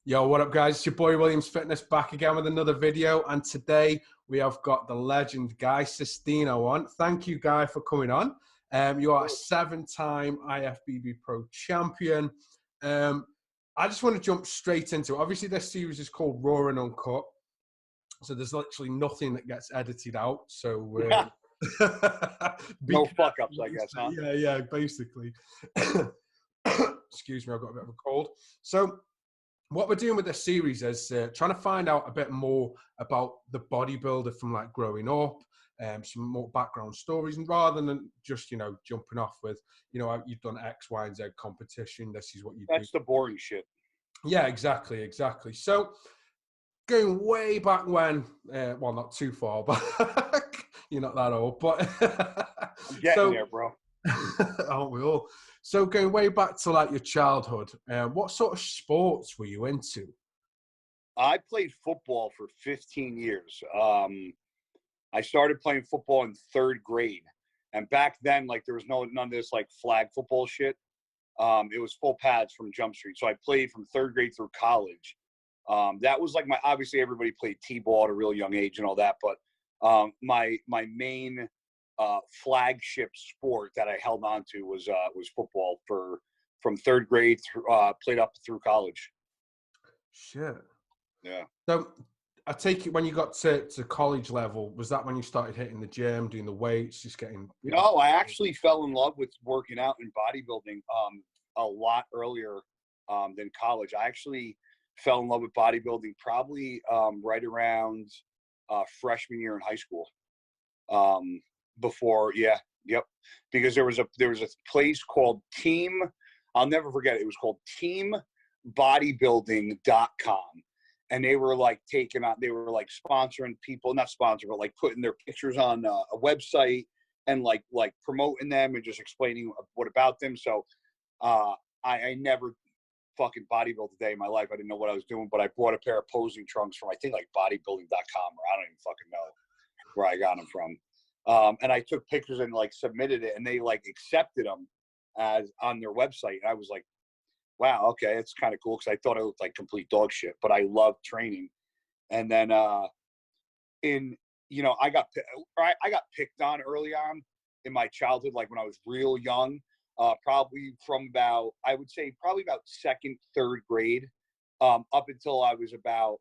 Yo, what up, guys? It's your boy Williams Fitness back again with another video. And today we have got the legend Guy Sestino on. Thank you, Guy, for coming on. You are a 7-time IFBB Pro champion. I just want to jump straight into it. Obviously, this series is called Raw and Uncut. So there's literally nothing that gets edited out. So no fuck ups, I guess, huh? Yeah, basically. Excuse me, I've got a bit of a cold. So what we're doing with this series is trying to find out a bit more about the bodybuilder from like growing up, some more background stories, and rather than just, jumping off with, you've done X, Y, and Z competition. This is what you do. That's the boring shit. Yeah, exactly. So going way back when, well, not too far back, you're not that old, but I'm getting there, bro. Aren't we all? So going way back to like your childhood, what sort of sports were you into? I played football for 15 years. I started playing football in 3rd grade. And back then, like, there was none of this like flag football shit. It was full pads from Jump Street. So I played from 3rd grade through college. That was like obviously everybody played T-ball at a real young age and all that. But my main flagship sport that I held on to was football from 3rd grade through, played up through college. Shit. Yeah. So I take it when you got to college level, was that when you started hitting the gym, doing the weights, just getting? No, I actually fell in love with working out and bodybuilding a lot earlier than college. I actually fell in love with bodybuilding probably right around freshman year in high school. Because there was a place called Team, I'll never forget it was called teambodybuilding.com, and they were like sponsoring people, not sponsored, but like putting their pictures on a website and like promoting them and just explaining what about them. So I never fucking bodybuilt a day in my life. I didn't know what I was doing, but I bought a pair of posing trunks from I think like bodybuilding.com, or I don't even fucking know where I got them from. And I took pictures and like submitted it, and they like accepted them as on their website. And I was like, wow, okay, it's kind of cool, because I thought it looked like complete dog shit, but I loved training. And then I got picked on early on in my childhood, like when I was real young, probably from about 2nd, 3rd grade, up until I was about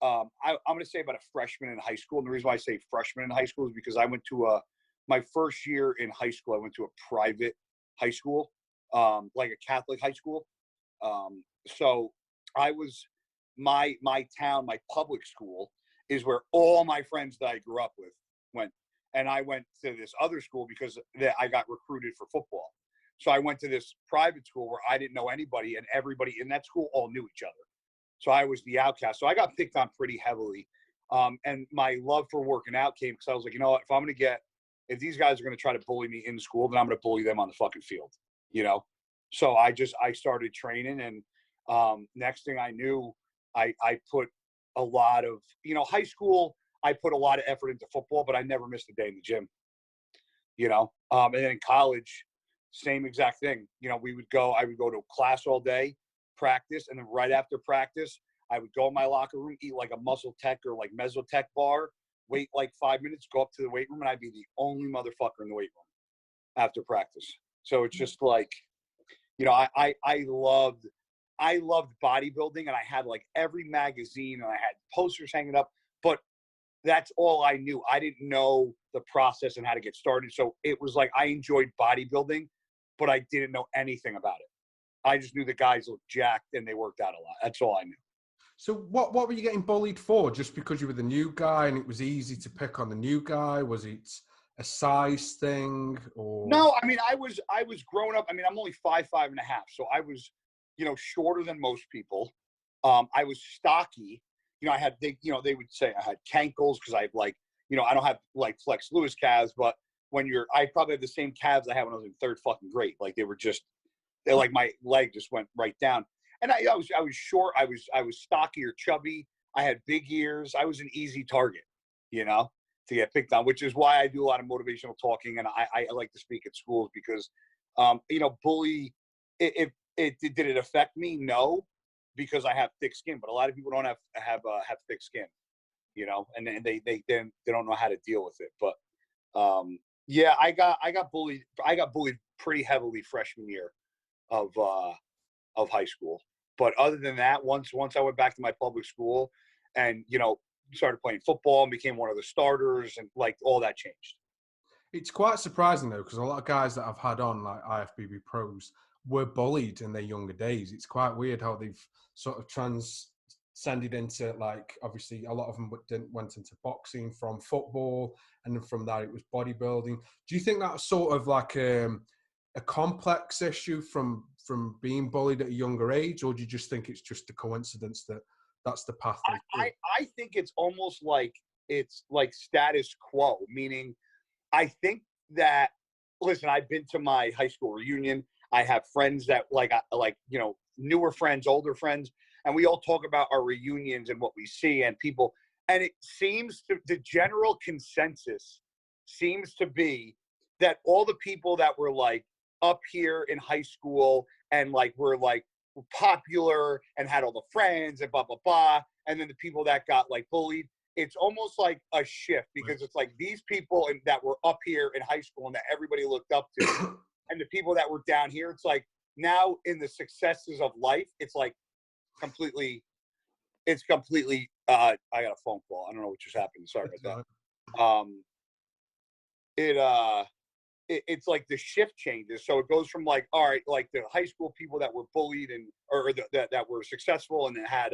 I'm going to say about a freshman in high school. And the reason why I say freshman in high school is because I went to my first year in high school, I went to a private high school, like a Catholic high school. So I was, my town, my public school is where all my friends that I grew up with went. And I went to this other school because I got recruited for football. So I went to this private school where I didn't know anybody, and everybody in that school all knew each other. So I was the outcast. So I got picked on pretty heavily. And my love for working out came because I was like, you know what, if these guys are going to try to bully me in school, then I'm going to bully them on the fucking field, So I started training, and next thing I knew, I put a lot of, high school, I put a lot of effort into football, but I never missed a day in the gym, and then in college, same exact thing. I would go to class all day, practice, and then right after practice I would go in my locker room, eat like a Muscle Tech or like Mesotech bar, wait like 5 minutes, go up to the weight room, and I'd be the only motherfucker in the weight room after practice. So it's just like, I loved bodybuilding, and I had like every magazine, and I had posters hanging up, but that's all I knew. I didn't know the process and how to get started. So it was like I enjoyed bodybuilding, but I didn't know anything about it. I just knew the guys looked jacked and they worked out a lot. That's all I knew. So what were you getting bullied for? Just because you were the new guy and it was easy to pick on the new guy? Was it a size thing, or? No, I mean, I was growing up. I mean, I'm only 5'5.5", so I was, shorter than most people. I was stocky. I had they would say I had cankles because I have like, I don't have like Flex Lewis calves, but I probably have the same calves I had when I was in 3rd fucking grade. Like like my leg just went right down. And I was short. I was stocky or chubby. I had big ears. I was an easy target, to get picked on, which is why I do a lot of motivational talking. And I like to speak at schools because, bully, did it affect me? No. because I have thick skin, but a lot of people don't have thick skin, you know, and they don't know how to deal with it. But yeah, I got bullied. I got bullied pretty heavily freshman year of high school. But other than that, once I went back to my public school, and you know, started playing football and became one of the starters, and like all that changed. It's quite surprising though, because a lot of guys that I've had on like IFBB pros were bullied in their younger days. It's quite weird how they've sort of transcended into, like, obviously a lot of them went into boxing from football, and then from that it was bodybuilding. Do you think that's sort of like a complex issue from being bullied at a younger age, or do you just think it's just a coincidence that that's the path they took? I think it's almost like it's like status quo, meaning I think that, listen, I've been to my high school reunion. I have friends that like, you know, newer friends, older friends, and we all talk about our reunions and what we see and people. And it seems to, the general consensus seems to be that all the people that were like up here in high school and like were like popular and had all the friends and blah, blah, blah. And then the people that got like bullied, it's almost like a shift, because it's like these people that were up here in high school and that everybody looked up to, and the people that were down here, it's like now in the successes of life, it's like completely, I got a phone call. I don't know what just happened. Sorry about that. It's like the shift changes. So it goes from like, all right, like the high school people that were bullied and, or that were successful and had,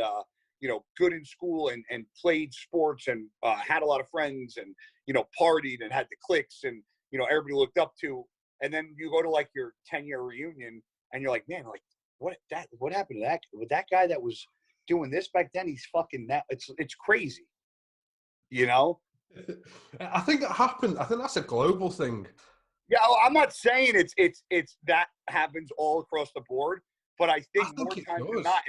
you know, good in school and played sports and had a lot of friends and, you know, partied and had the cliques and, you know, everybody looked up to. And then you go to like your 10-year reunion and you're like, man, like what happened to that? With that guy that was doing this back then, he's fucking that. It's crazy, you know? I think that happened. I think that's a global thing. Yeah, I'm not saying it's that happens all across the board, but I think more times than not,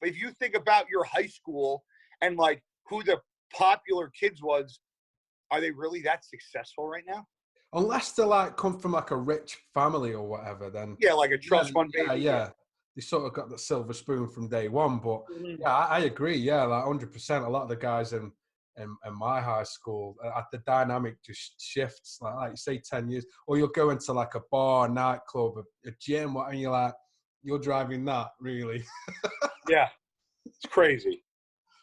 if you think about your high school and like who the popular kids was, are they really that successful right now? Unless they like come from like a rich family or whatever, then yeah, like a trust fund baby. Yeah, they sort of got the silver spoon from day one. But yeah, I agree. Yeah, like 100%. A lot of the guys in my high school, the dynamic just shifts. Like you say, 10 years, or you'll go into like a bar, a nightclub, a gym, and you're like, you're driving that, really. Yeah, it's crazy.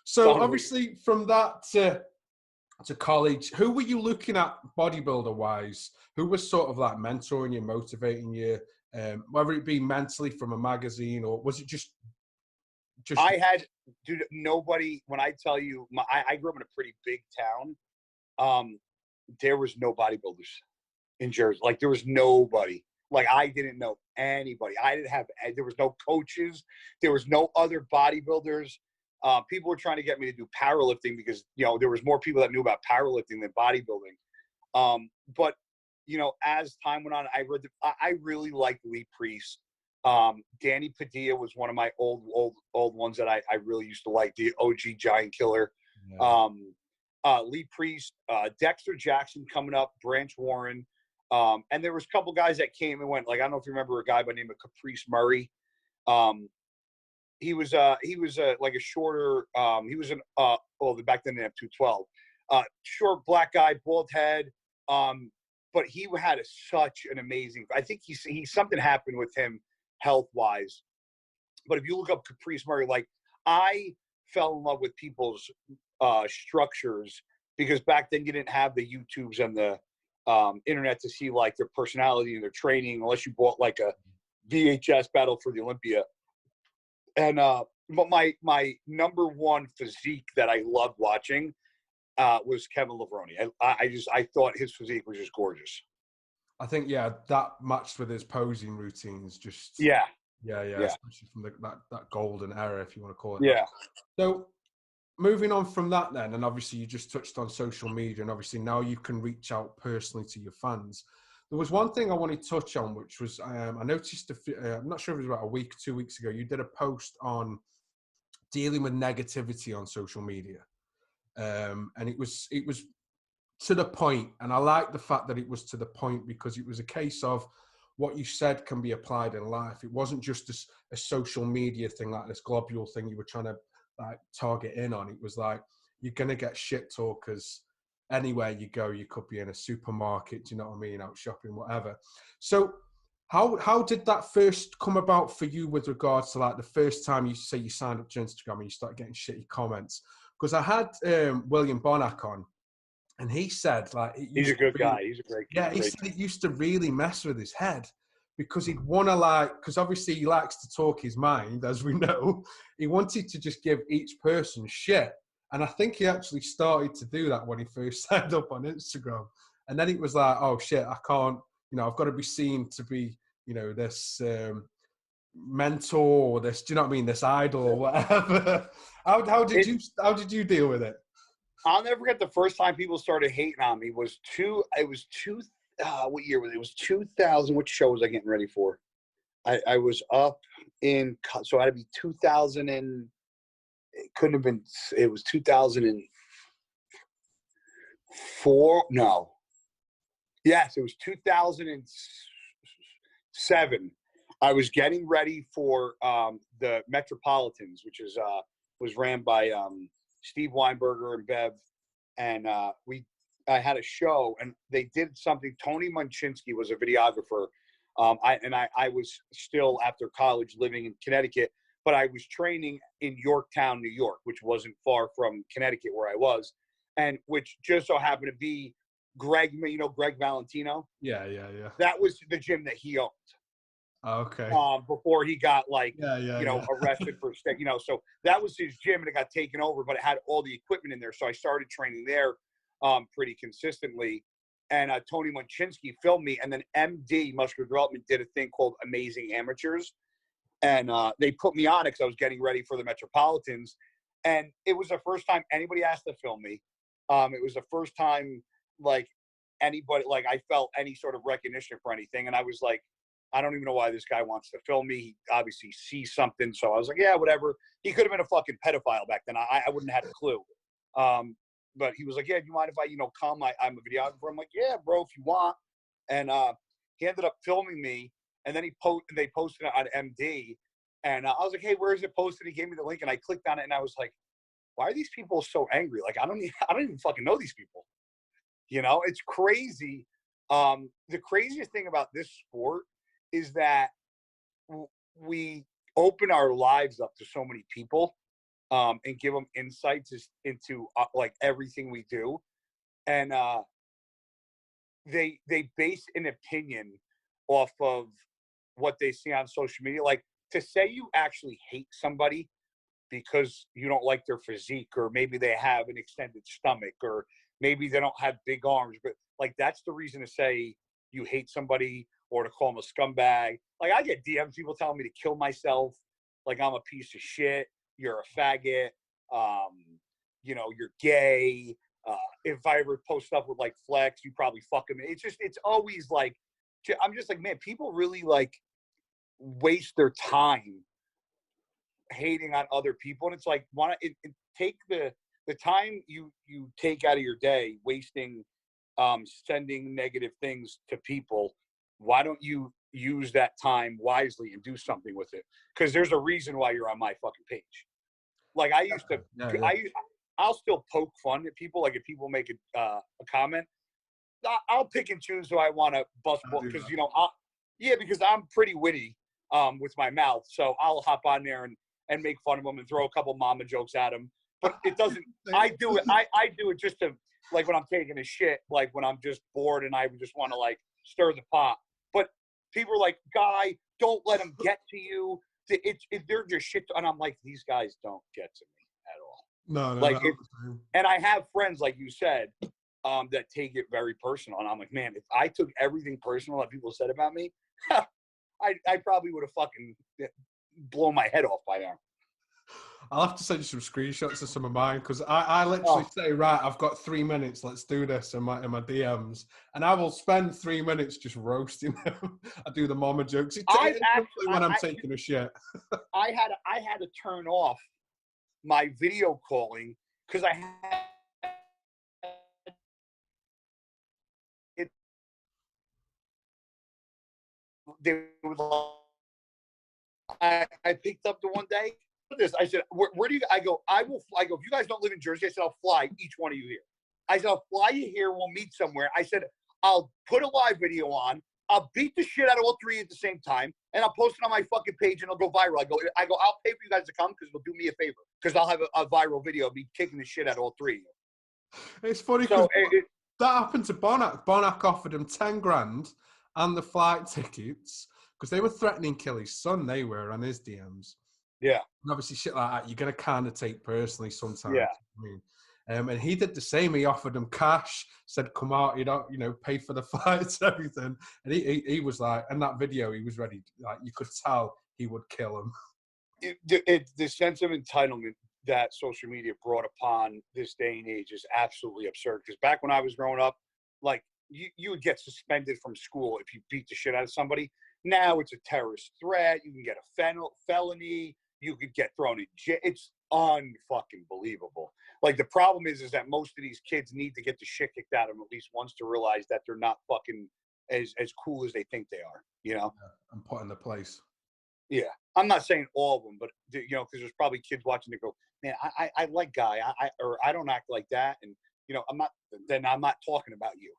So obviously, from that to college, who were you looking at bodybuilder wise? Who was sort of like mentoring you, motivating you, whether it be mentally from a magazine, or was it just I had, dude, nobody. When I tell you, I grew up in a pretty big town. There was no bodybuilders in Jersey. Like there was nobody. Like I didn't know anybody. There was no coaches. There was no other bodybuilders. People were trying to get me to do powerlifting because, you know, there was more people that knew about powerlifting than bodybuilding. But, you know, as time went on, I really liked Lee Priest. Danny Padilla was one of my old ones that I really used to like, the OG giant killer. Yeah. Lee Priest, Dexter Jackson coming up, Branch Warren. And there was a couple guys that came and went. Like, I don't know if you remember a guy by the name of Caprice Murray. He was like a shorter, he was back then they have 212, short black guy, bald head. But he had such an amazing, I think he something happened with him health wise. But if you look up Caprice Murray, like I fell in love with people's structures, because back then you didn't have the YouTubes and the internet to see like their personality and their training, unless you bought like a VHS Battle for the Olympia. And but my number one physique that I loved watching was Kevin Levrone. I thought his physique was just gorgeous. I think that matched with his posing routines. Just yeah, especially from that golden era, if you want to call it. Yeah. That. So moving on from that, then, and obviously you just touched on social media, and obviously now you can reach out personally to your fans. There was one thing I wanted to touch on, which was I noticed, I'm not sure if it was about a week, 2 weeks ago, you did a post on dealing with negativity on social media. And it was to the point, and I like the fact that it was to the point, because it was a case of what you said can be applied in life. It wasn't just a social media thing, like this globule thing you were trying to like target in on. It was like, you're going to get shit talkers anywhere you go. You could be in a supermarket, do you know what I mean, out shopping, whatever. So how did that first come about for you with regards to like the first time you say you signed up to Instagram and you start getting shitty comments? Because I had William Bonac on, and he said like he's a good guy. He's a great guy. Yeah, he said it used to really mess with his head because he'd want to like, because obviously he likes to talk his mind, as we know. He wanted to just give each person shit. And I think he actually started to do that when he first signed up on Instagram. And then it was like, oh shit, I can't, I've got to be seen to be, this mentor or this, do you know what I mean, this idol or whatever. How did you deal with it? I'll never forget the first time people started hating on me what year was it? It was 2000. Which show was I getting ready for? I was up so it had to be 2000 and it couldn't have been, it was 2004. No. Yes, it was 2007. I was getting ready for the Metropolitans, which was ran by Steve Weinberger and Bev, and I had a show, and they did something. Tony Munchinsky was a videographer. I was still after college living in Connecticut, but I was training in Yorktown, New York, which wasn't far from Connecticut where I was, and which just so happened to be Greg Valentino. Yeah. That was the gym that he owned. Okay. Before he got arrested for so that was his gym and it got taken over, but it had all the equipment in there. So I started training there pretty consistently. And Tony Munchinsky filmed me, and then MD Muscular Development did a thing called Amazing Amateurs, and they put me on it because I was getting ready for the Metropolitans, and it was the first time anybody asked to film me. It was the first time anybody I felt any sort of recognition for anything, and I was like, I don't even know why this guy wants to film me. He obviously sees something. So I was like, yeah, whatever. He could have been a fucking pedophile back then. I wouldn't have had a clue. But he was like, yeah, do you mind if I, come? I'm a videographer. I'm like, yeah, bro, if you want. And he ended up filming me. And then they posted it on MD. And I was like, hey, where is it posted? He gave me the link. And I clicked on it. And I was like, why are these people so angry? Like, I don't even fucking know these people. It's crazy. The craziest thing about this sport is that we open our lives up to so many people and give them insights into everything we do. And they base an opinion off of what they see on social media. Like, to say you actually hate somebody because you don't like their physique, or maybe they have an extended stomach, or maybe they don't have big arms, but that's the reason to say you hate somebody, or to call them a scumbag. I get DMs, people telling me to kill myself, like I'm a piece of shit, you're a faggot, you're gay. If I ever post stuff with Flex, you probably fuck him. It's always I'm just like, man, people really waste their time hating on other people. And it's like, take the time you take out of your day wasting sending negative things to people. Why don't you use that time wisely and do something with it? Because there's a reason why you're on my fucking page. I used to, I'll still poke fun at people. If people make a comment, I'll pick and choose who I want to bust because because I'm pretty witty with my mouth, so I'll hop on there and make fun of them and throw a couple mama jokes at them. But it doesn't. I do it. I do it just to when I'm taking a shit, when I'm just bored and I just want to stir the pot. But people are like, Guy, don't let them get to you. They're just shit. And I'm like, these guys don't get to me at all. No. And I have friends, like you said, that take it very personal. And I'm like, man, if I took everything personal that people said about me, I probably would have fucking blown my head off by now. I'll have to send you some screenshots of some of mine, because I literally say, right, I've got 3 minutes, let's do this in my DMs, and I will spend 3 minutes just roasting them. I do the mama jokes. When I'm taking a shit. I had to turn off my video calling because I had they would. I picked up the one day. This I said, where do you? I go, I will. I go. If you guys don't live in Jersey, I said I'll fly each one of you here. I said I'll fly you here. We'll meet somewhere. I said I'll put a live video on. I'll beat the shit out of all three at the same time, and I'll post it on my fucking page, and it'll go viral. I go. I'll pay for you guys to come because it'll do me a favor because I'll have a viral video of me kicking the shit out of all three of you. It's funny because that happened to Bonac. Bonac offered him 10 grand and the flight tickets because they were threatening to kill his son. They were on his DMs. Yeah. And obviously, shit like that, you're going to kind of take personally sometimes. Yeah. I mean, and he did the same. He offered him cash, said, come out, pay for the flights and everything. And he was like, in that video, he was ready. Like, you could tell he would kill him. The sense of entitlement that social media brought upon this day and age is absolutely absurd. Because back when I was growing up, like, you would get suspended from school if you beat the shit out of somebody. Now it's a terrorist threat. You can get a felony. You could get thrown in jail. It's unfucking believable. Like, the problem is that most of these kids need to get the shit kicked out of them at least once to realize that they're not fucking as cool as they think they are, you know? Yeah, and put in the place. Yeah. I'm not saying all of them, but, because there's probably kids watching that go, man, I like Guy. I don't act like that. And, I'm not talking about you.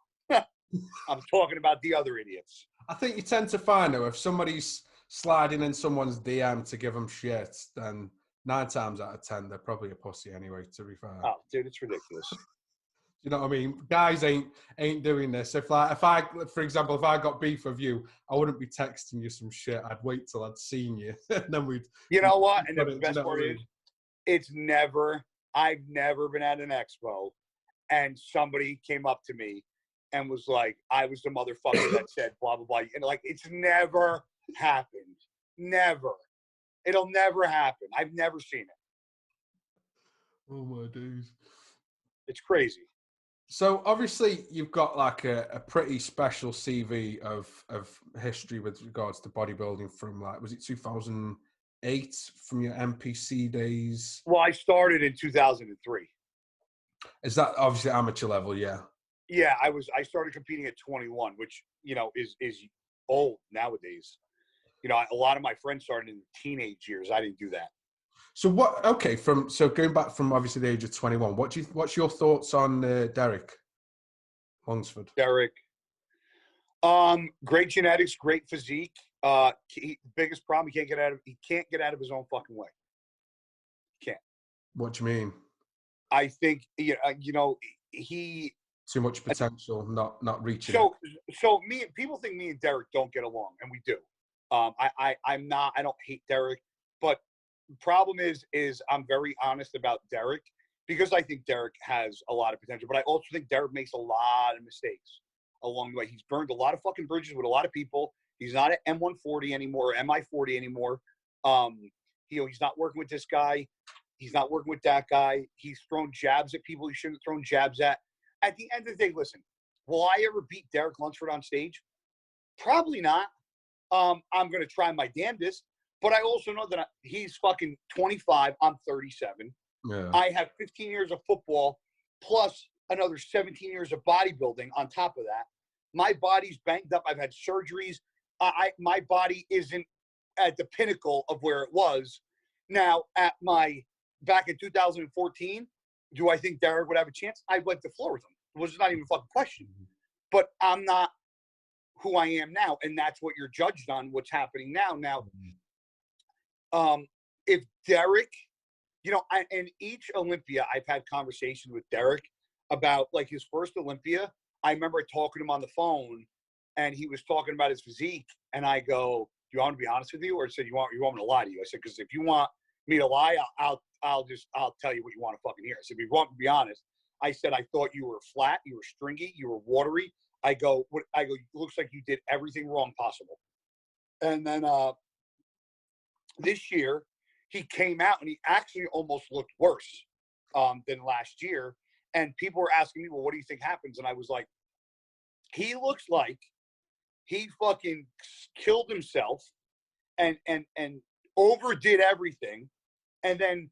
I'm talking about the other idiots. I think you tend to find, though, if somebody's sliding in someone's DM to give them shit, then 9 times out of 10, they're probably a pussy anyway, to be fair. Oh, dude, it's ridiculous. You know what I mean? Guys ain't doing this. If I, for example, if I got beef with you, I wouldn't be texting you some shit. I'd wait till I'd seen you, and then we'd. You know what? And the best part is, I've never been at an expo, and somebody came up to me and was like, I was the motherfucker that said blah blah blah, and like, it's never happened. Never. It'll never happen. I've never seen it. Oh my days. It's crazy. So obviously you've got like a pretty special CV of history with regards to bodybuilding from, like, was it 2008 from your NPC days? Well, I started in 2003. Is that obviously amateur level? Yeah. Yeah, I started competing at 21, which, is old nowadays. A lot of my friends started in the teenage years. I didn't do that. So going back from obviously the age of 21, what's your thoughts on Derek Lunsford? Derek, great genetics, great physique. Biggest problem, he can't get out of his own fucking way. Can't. What do you mean? I think he too much potential, not reaching. So people think me and Derek don't get along, and we do. I don't hate Derek, but the problem is I'm very honest about Derek because I think Derek has a lot of potential, but I also think Derek makes a lot of mistakes along the way. He's burned a lot of fucking bridges with a lot of people. He's not at M140 anymore, or MI40 anymore. He's not working with this guy. He's not working with that guy. He's thrown jabs at people he shouldn't have thrown jabs at. At the end of the day, listen, will I ever beat Derek Lunsford on stage? Probably not. I'm going to try my damnedest, but I also know that he's fucking 25. I'm 37. Yeah. I have 15 years of football plus another 17 years of bodybuilding on top of that. My body's banged up. I've had surgeries. My body isn't at the pinnacle of where it was. Now, back in 2014, do I think Derek would have a chance? I'd like the floor with him. It was not even a fucking question. But I'm not who I am now, and that's what you're judged on, what's happening now. Now, if Derek, and each Olympia, I've had conversations with Derek about, like, his first Olympia. I remember talking to him on the phone, and he was talking about his physique, and I go, do you want to be honest with you? Or I said, you want me to lie to you? I said, because if you want me to lie, I'll tell you what you want to fucking hear. I said, if you want to be honest, I said, I thought you were flat, you were stringy, you were watery. I go, looks like you did everything wrong possible. And then this year, he came out and he actually almost looked worse than last year. And people were asking me, well, what do you think happens? And I was like, he looks like he fucking killed himself and overdid everything, and then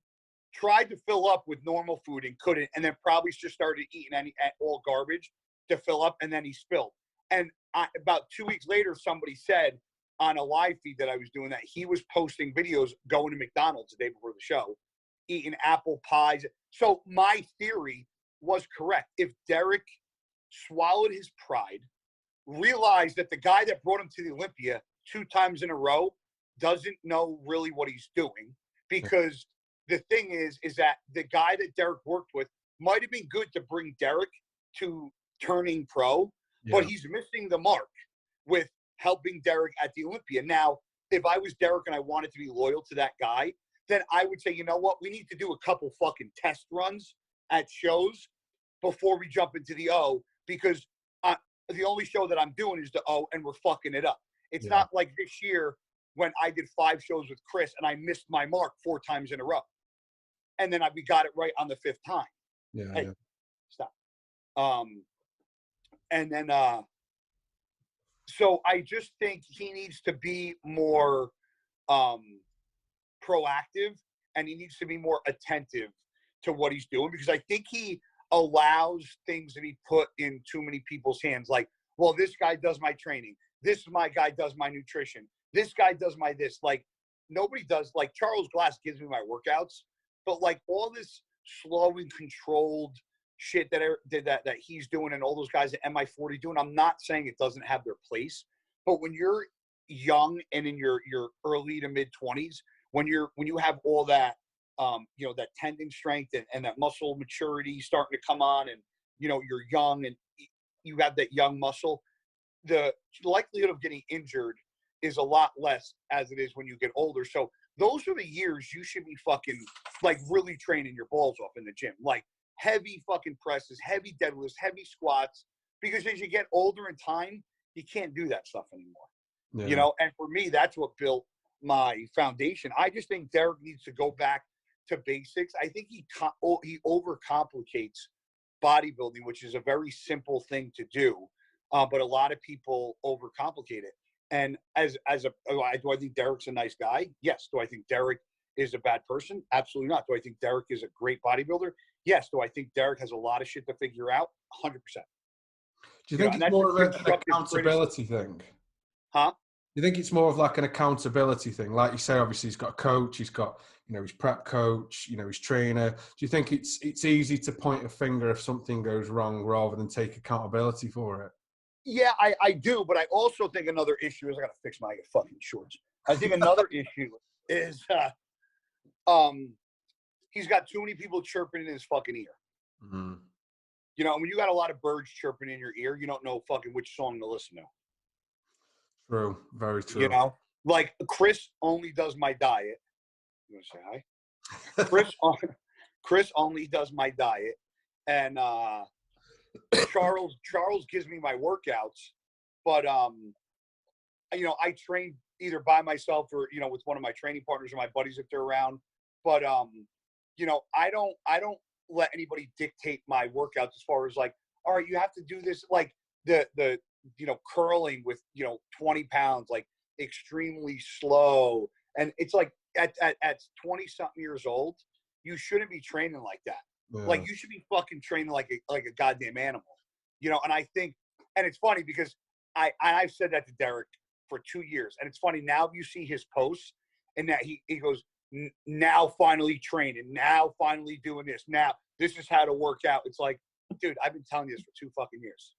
tried to fill up with normal food and couldn't, and then probably just started eating all garbage to fill up, and then he spilled. And about 2 weeks later, somebody said, on a live feed that I was doing that he was posting videos going to McDonald's the day before the show, eating apple pies. So my theory was correct. If Derek swallowed his pride, realized that the guy that brought him to the Olympia 2 times in a row doesn't know really what he's doing, because the thing is that the guy that Derek worked with might have been good to bring Derek to turning pro, but he's missing the mark with helping Derek at the Olympia. Now, if I was Derek and I wanted to be loyal to that guy, then I would say, you know what, we need to do a couple fucking test runs at shows before we jump into the O, because the only show that I'm doing is the O, and we're fucking it up. It's not like this year when I did 5 shows with Chris and I missed my mark 4 times in a row. And then we got it right on the 5th time. Hey, stop. And then, so I just think he needs to be more proactive, and he needs to be more attentive to what he's doing, because I think he allows things to be put in too many people's hands. Like, well, this guy does my training. This my guy does my nutrition. This guy does my this. Like, nobody does. Like, Charles Glass gives me my workouts, but like all this slow and controlled shit that he's doing, and all those guys at MI40 doing, I'm not saying it doesn't have their place, but when you're young and in your early to mid 20s, when you have all that that tendon strength and that muscle maturity starting to come on, and you're young and you have that young muscle, the likelihood of getting injured is a lot less as it is when you get older. So those are the years you should be fucking like really training your balls off in the gym, like heavy fucking presses, heavy deadlifts, heavy squats, because as you get older in time, you can't do that stuff anymore. And for me, that's what built my foundation. I just think Derek needs to go back to basics. I think he overcomplicates bodybuilding, which is a very simple thing to do, but a lot of people overcomplicate it. And do I think Derek's a nice guy? Yes. Do I think Derek is a bad person? Absolutely not. Do I think Derek is a great bodybuilder? Yes. Do I think Derek has a lot of shit to figure out? 100%. Do you think it's more of an accountability thing? Huh? You think it's more of like an accountability thing? Like you say, obviously he's got a coach, he's got, his prep coach, his trainer. Do you think it's easy to point a finger if something goes wrong rather than take accountability for it? Yeah, I do, but I also think another issue is I got to fix my fucking shorts. I think another issue is he's got too many people chirping in his fucking ear. Mm-hmm. When you got a lot of birds chirping in your ear, you don't know fucking which song to listen to. True, very true. Like Chris only does my diet. You want to say hi? Chris only does my diet, and Charles gives me my workouts, but I train either by myself or with one of my training partners or my buddies if they're around. But I don't let anybody dictate my workouts as far as like, all right, you have to do this, like the curling with 20 pounds, like extremely slow. And it's like at 20 something years old, you shouldn't be training like that. Yeah. Like you should be fucking training like a goddamn animal, and I think, and it's funny because I've said that to Derek for 2 years, and it's funny now you see his posts and that he goes, now finally training, now finally doing this, now this is how to work out. It's like, dude, I've been telling you this for 2 fucking years.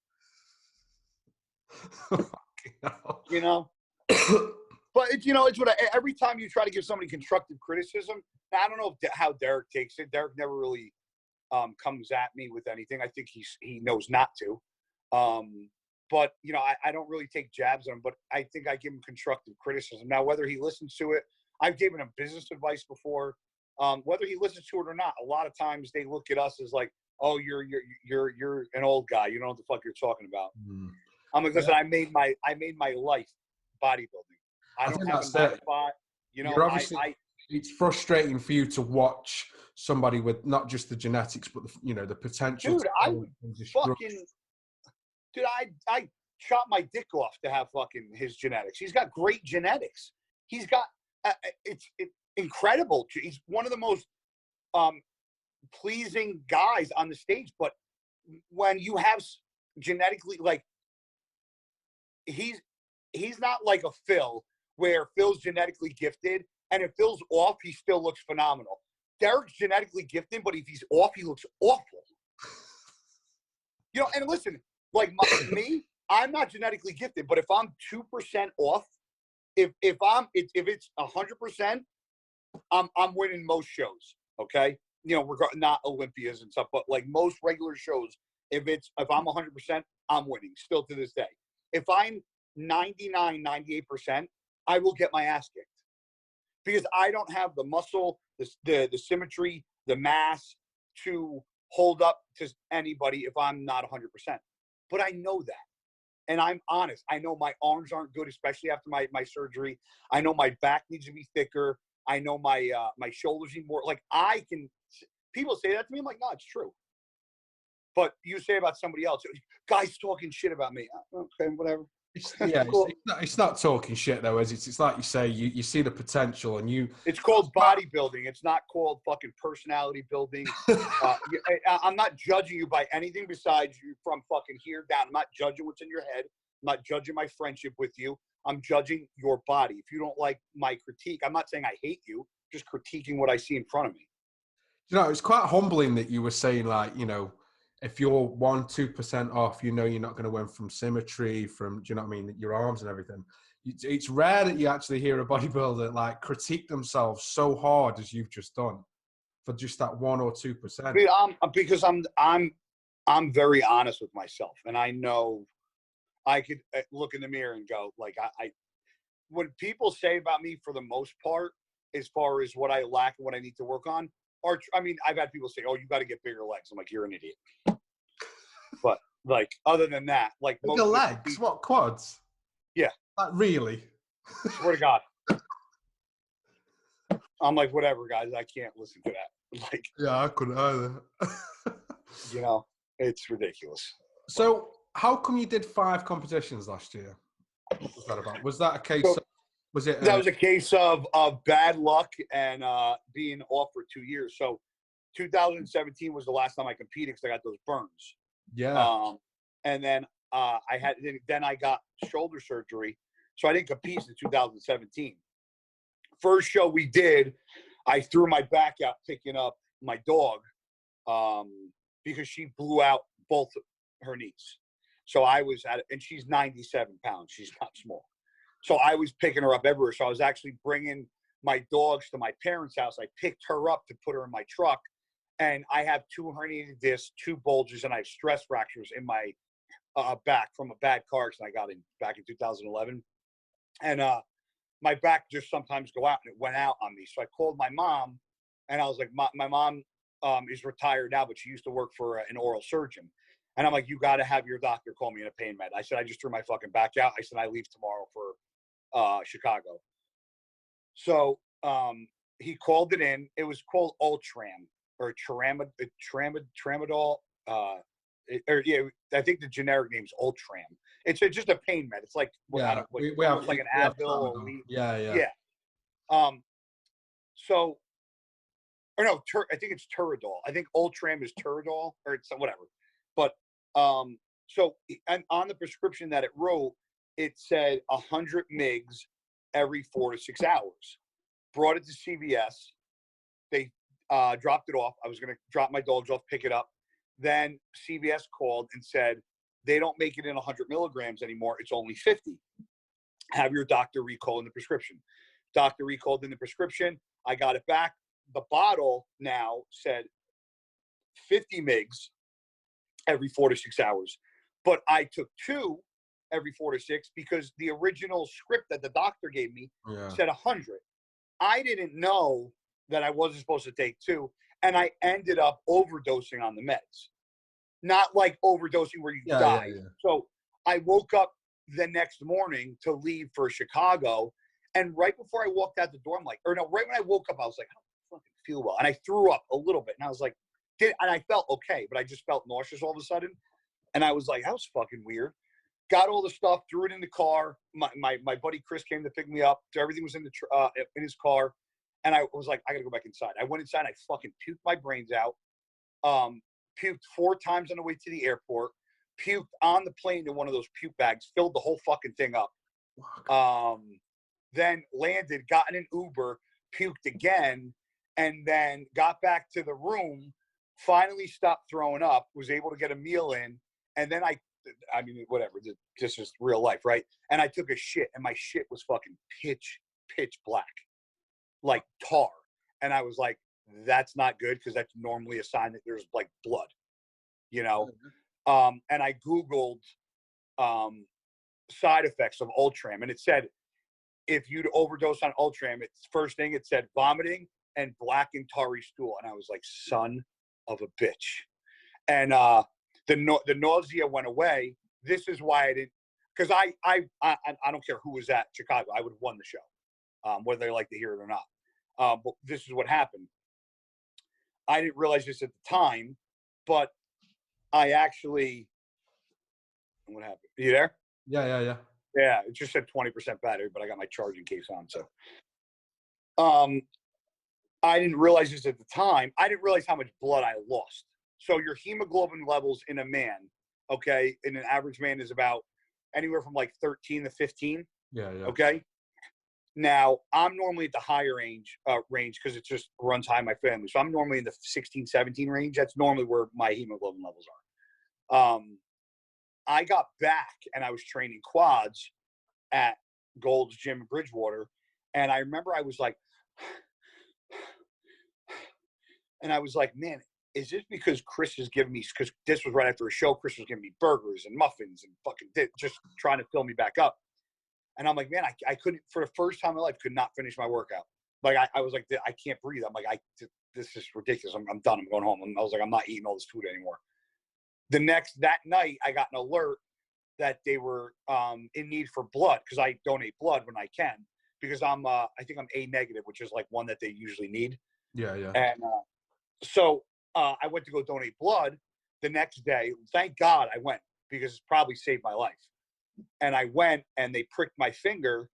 But it's what every time you try to give somebody constructive criticism, I don't know how Derek takes it. Derek never really comes at me with anything. I think he knows not to. But I don't really take jabs at him, but I think I give him constructive criticism. Now, whether he listens to it, I've given him business advice before. Whether he listens to it or not, a lot of times they look at us as like, oh, you're an old guy. You don't know what the fuck you're talking about. Mm. I'm like, listen, I made my life bodybuilding. I don't have a 9-to-5. It's frustrating for you to watch somebody with not just the genetics, but the potential. Dude, I shot my dick off to have fucking his genetics. He's got great genetics. He's got it's incredible. He's one of the most pleasing guys on the stage. But when you have genetically, like, he's not like a Phil, where Phil's genetically gifted, and if Phil's off, he still looks phenomenal. Derek's genetically gifted, but if he's off, he looks awful. You know, and listen, like me, I'm not genetically gifted, but if I'm 2% off, if it's 100%, I'm winning most shows. Okay, you know, not Olympias and stuff, but like most regular shows, if I'm 100%, I'm winning still to this day. If I'm 99, 98%, I will get my ass kicked because I don't have the muscle, the symmetry, the mass to hold up to anybody if I'm not 100%. But I know that. And I'm honest. I know my arms aren't good, especially after my surgery. I know my back needs to be thicker. I know my shoulders need more. Like people say that to me. I'm like, no, it's true. But you say about somebody else, guys talking shit about me. Okay, whatever. Cool. It's not talking shit though, is it? It's like you say, you see the potential and you. It's called bodybuilding. It's not called fucking personality building. I'm not judging you by anything besides you from fucking here down. I'm not judging what's in your head. I'm not judging my friendship with you. I'm judging your body. If you don't like my critique, I'm not saying I hate you, just critiquing what I see in front of me. You know, it's quite humbling that you were saying, like, you know, if you're 1-2% off, you know you're not going to win from symmetry, from, do you know what I mean, your arms and everything. It's rare that you actually hear a bodybuilder like critique themselves so hard as you've just done for just that 1 or 2%. Because I'm very honest with myself, and I know I could look in the mirror and go, like, I when people say about me, for the most part, as far as what I lack and what I need to work on, or I mean, I've had people say, "Oh, you got to get bigger legs." I'm like, "You're an idiot." But like, other than that, like bigger legs, what, quads? Yeah, like really. Swear to God. I'm like, whatever, guys. I can't listen to that. Like, yeah, I couldn't either. You know, it's ridiculous. So, how come you did 5 competitions last year? What was that about? Was that a case? That was a case of bad luck and being off for 2 years. So 2017 was the last time I competed because I got those burns. Yeah. And then I got shoulder surgery, so I didn't compete in 2017. First show we did, I threw my back out picking up my dog because she blew out both her knees. So I was and she's 97 pounds. She's not small. So I was picking her up everywhere. So I was actually bringing my dogs to my parents' house. I picked her up to put her in my truck. And I have 2 herniated discs, 2 bulges, and I have stress fractures in my back from a bad car accident I got back in 2011. And my back just sometimes go out, and it went out on me. So I called my mom, and I was like, my mom is retired now, but she used to work for an oral surgeon. And I'm like, you got to have your doctor call me in a pain med. I said, I just threw my fucking back out. I said, I leave tomorrow for Chicago. So he called it in. It was called Ultram or Tramadol. I think the generic name is Ultram. It's just a pain med. It's like we have like an Advil. Yeah. So, or no, I think it's Turadol. I think Ultram is Turadol, or it's whatever. But so and on the prescription that it wrote, it said 100 mgs every 4 to 6 hours. Brought it to CVS. They dropped it off. I was going to drop my dogs off, pick it up. Then CVS called and said, they don't make it in 100 milligrams anymore. It's only 50. Have your doctor recall in the prescription. Doctor recalled in the prescription. I got it back. The bottle now said 50 mgs every 4 to 6 hours. But I took 2 every 4 to 6 because the original script that the doctor gave me said 100. I didn't know that I wasn't supposed to take 2, and I ended up overdosing on the meds. Not like overdosing where you die. Yeah. So I woke up the next morning to leave for Chicago, and right before I walked out the door, I'm like, right when I woke up, I was like, I don't fucking feel well. And I threw up a little bit, and I was like, and I felt okay, but I just felt nauseous all of a sudden. And I was like, that was fucking weird. Got all the stuff, threw it in the car. My buddy Chris came to pick me up. So everything was in his car. And I was like, I got to go back inside. I went inside. I fucking puked my brains out. Puked 4 times on the way to the airport. Puked on the plane in one of those puke bags. Filled the whole fucking thing up. Then landed, got in an Uber, puked again, and then got back to the room, finally stopped throwing up, was able to get a meal in, and then I mean, whatever, this is real life, right? And I took a shit, and my shit was fucking pitch black, like tar. And I was like, that's not good, because that's normally a sign that there's like blood, you know? And I Googled side effects of Ultram, and it said, if you'd overdose on Ultram, it's first thing it said vomiting and black and tarry stool. And I was like, son of a bitch. And the nausea went away. This is why I didn't, because I don't care who was at Chicago. I would have won the show, whether they like to hear it or not. But this is what happened. I didn't realize this at the time, but I actually, what happened? Are you there? Yeah. Yeah, it just said 20% battery, but I got my charging case on. So, I didn't realize this at the time. I didn't realize how much blood I lost. So your hemoglobin levels in a man, okay, in an average man is about anywhere from like 13 to 15. Yeah. Okay. Now I'm normally at the higher range because it just runs high in my family. So I'm normally in the 16, 17 range. That's normally where my hemoglobin levels are. I got back and I was training quads at Gold's Gym in Bridgewater. And I remember I was like, man, is this because Chris is giving me, because this was right after a show, Chris was giving me burgers and muffins and fucking just trying to fill me back up. And I'm like, man, I couldn't, for the first time in my life, could not finish my workout. Like, I was like, I can't breathe. I'm like, this is ridiculous. I'm done. I'm going home. I was like, I'm not eating all this food anymore. That night, I got an alert that they were in need for blood, because I donate blood when I can, because I think I'm A negative, which is like one that they usually need. Yeah. And so I went to go donate blood the next day. Thank God I went, because it's probably saved my life. And I went and they pricked my finger,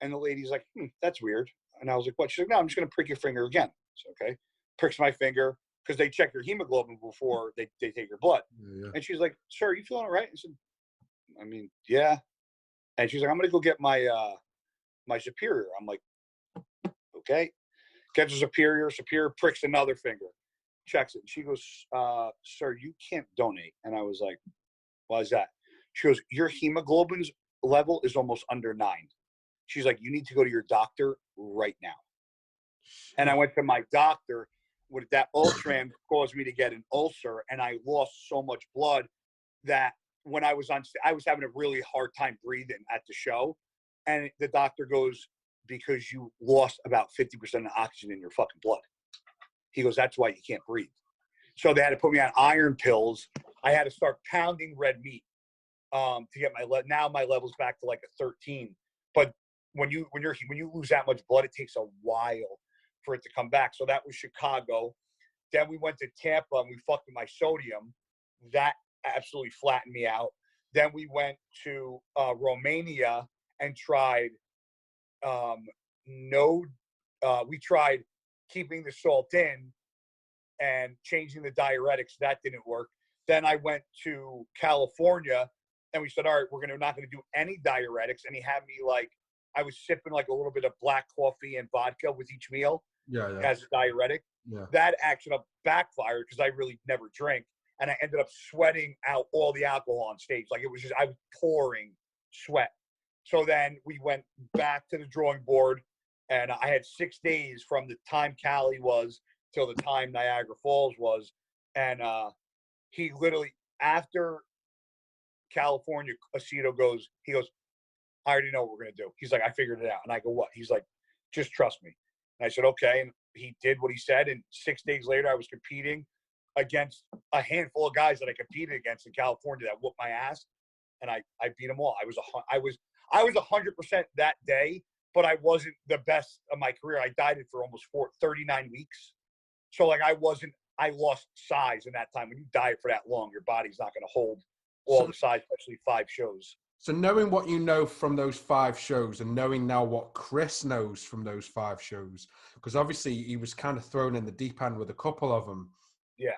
and the lady's like, that's weird. And I was like, what? She's like, no, I'm just going to prick your finger again. So, okay. Pricks my finger, because they check your hemoglobin before they take your blood. Yeah. And she's like, sir, are you feeling all right? I said, I mean, yeah. And she's like, I'm going to go get my my superior. I'm like, okay. Gets a superior pricks another finger, checks it. And she goes, sir, you can't donate. And I was like, why is that? She goes, your hemoglobin's level is almost under 9. She's like, you need to go to your doctor right now. And I went to my doctor. With that Ultram caused me to get an ulcer, and I lost so much blood that when I was having a really hard time breathing at the show. And the doctor goes, because you lost about 50% of the oxygen in your fucking blood. He goes, that's why you can't breathe. So they had to put me on iron pills. I had to start pounding red meat to get now my level's back to like a 13. But when you lose that much blood, it takes a while for it to come back. So that was Chicago. Then we went to Tampa and we fucked with my sodium. That absolutely flattened me out. Then we went to Romania and tried we tried keeping the salt in and changing the diuretics. That didn't work. Then I went to California and we said, all right, we're not going to do any diuretics. And he had me like, I was sipping like a little bit of black coffee and vodka with each meal as a diuretic. Yeah. That actually backfired because I really never drink. And I ended up sweating out all the alcohol on stage. Like, it was just, I was pouring sweat. So then we went back to the drawing board, and I had 6 days from the time Cali was till the time Niagara Falls was. And he literally, after California, Aceto goes, he goes, I already know what we're going to do. He's like, I figured it out. And I go, what? He's like, just trust me. And I said, okay. And he did what he said. And 6 days later, I was competing against a handful of guys that I competed against in California that whooped my ass. And I beat them all. I was 100% that day, but I wasn't the best of my career. I dieted for almost 39 weeks. So like I lost size in that time. When you diet for that long, your body's not going to hold all the size, especially 5 shows. So knowing what you know from those 5 shows and knowing now what Chris knows from those 5 shows, because obviously he was kind of thrown in the deep end with a couple of them. Yeah.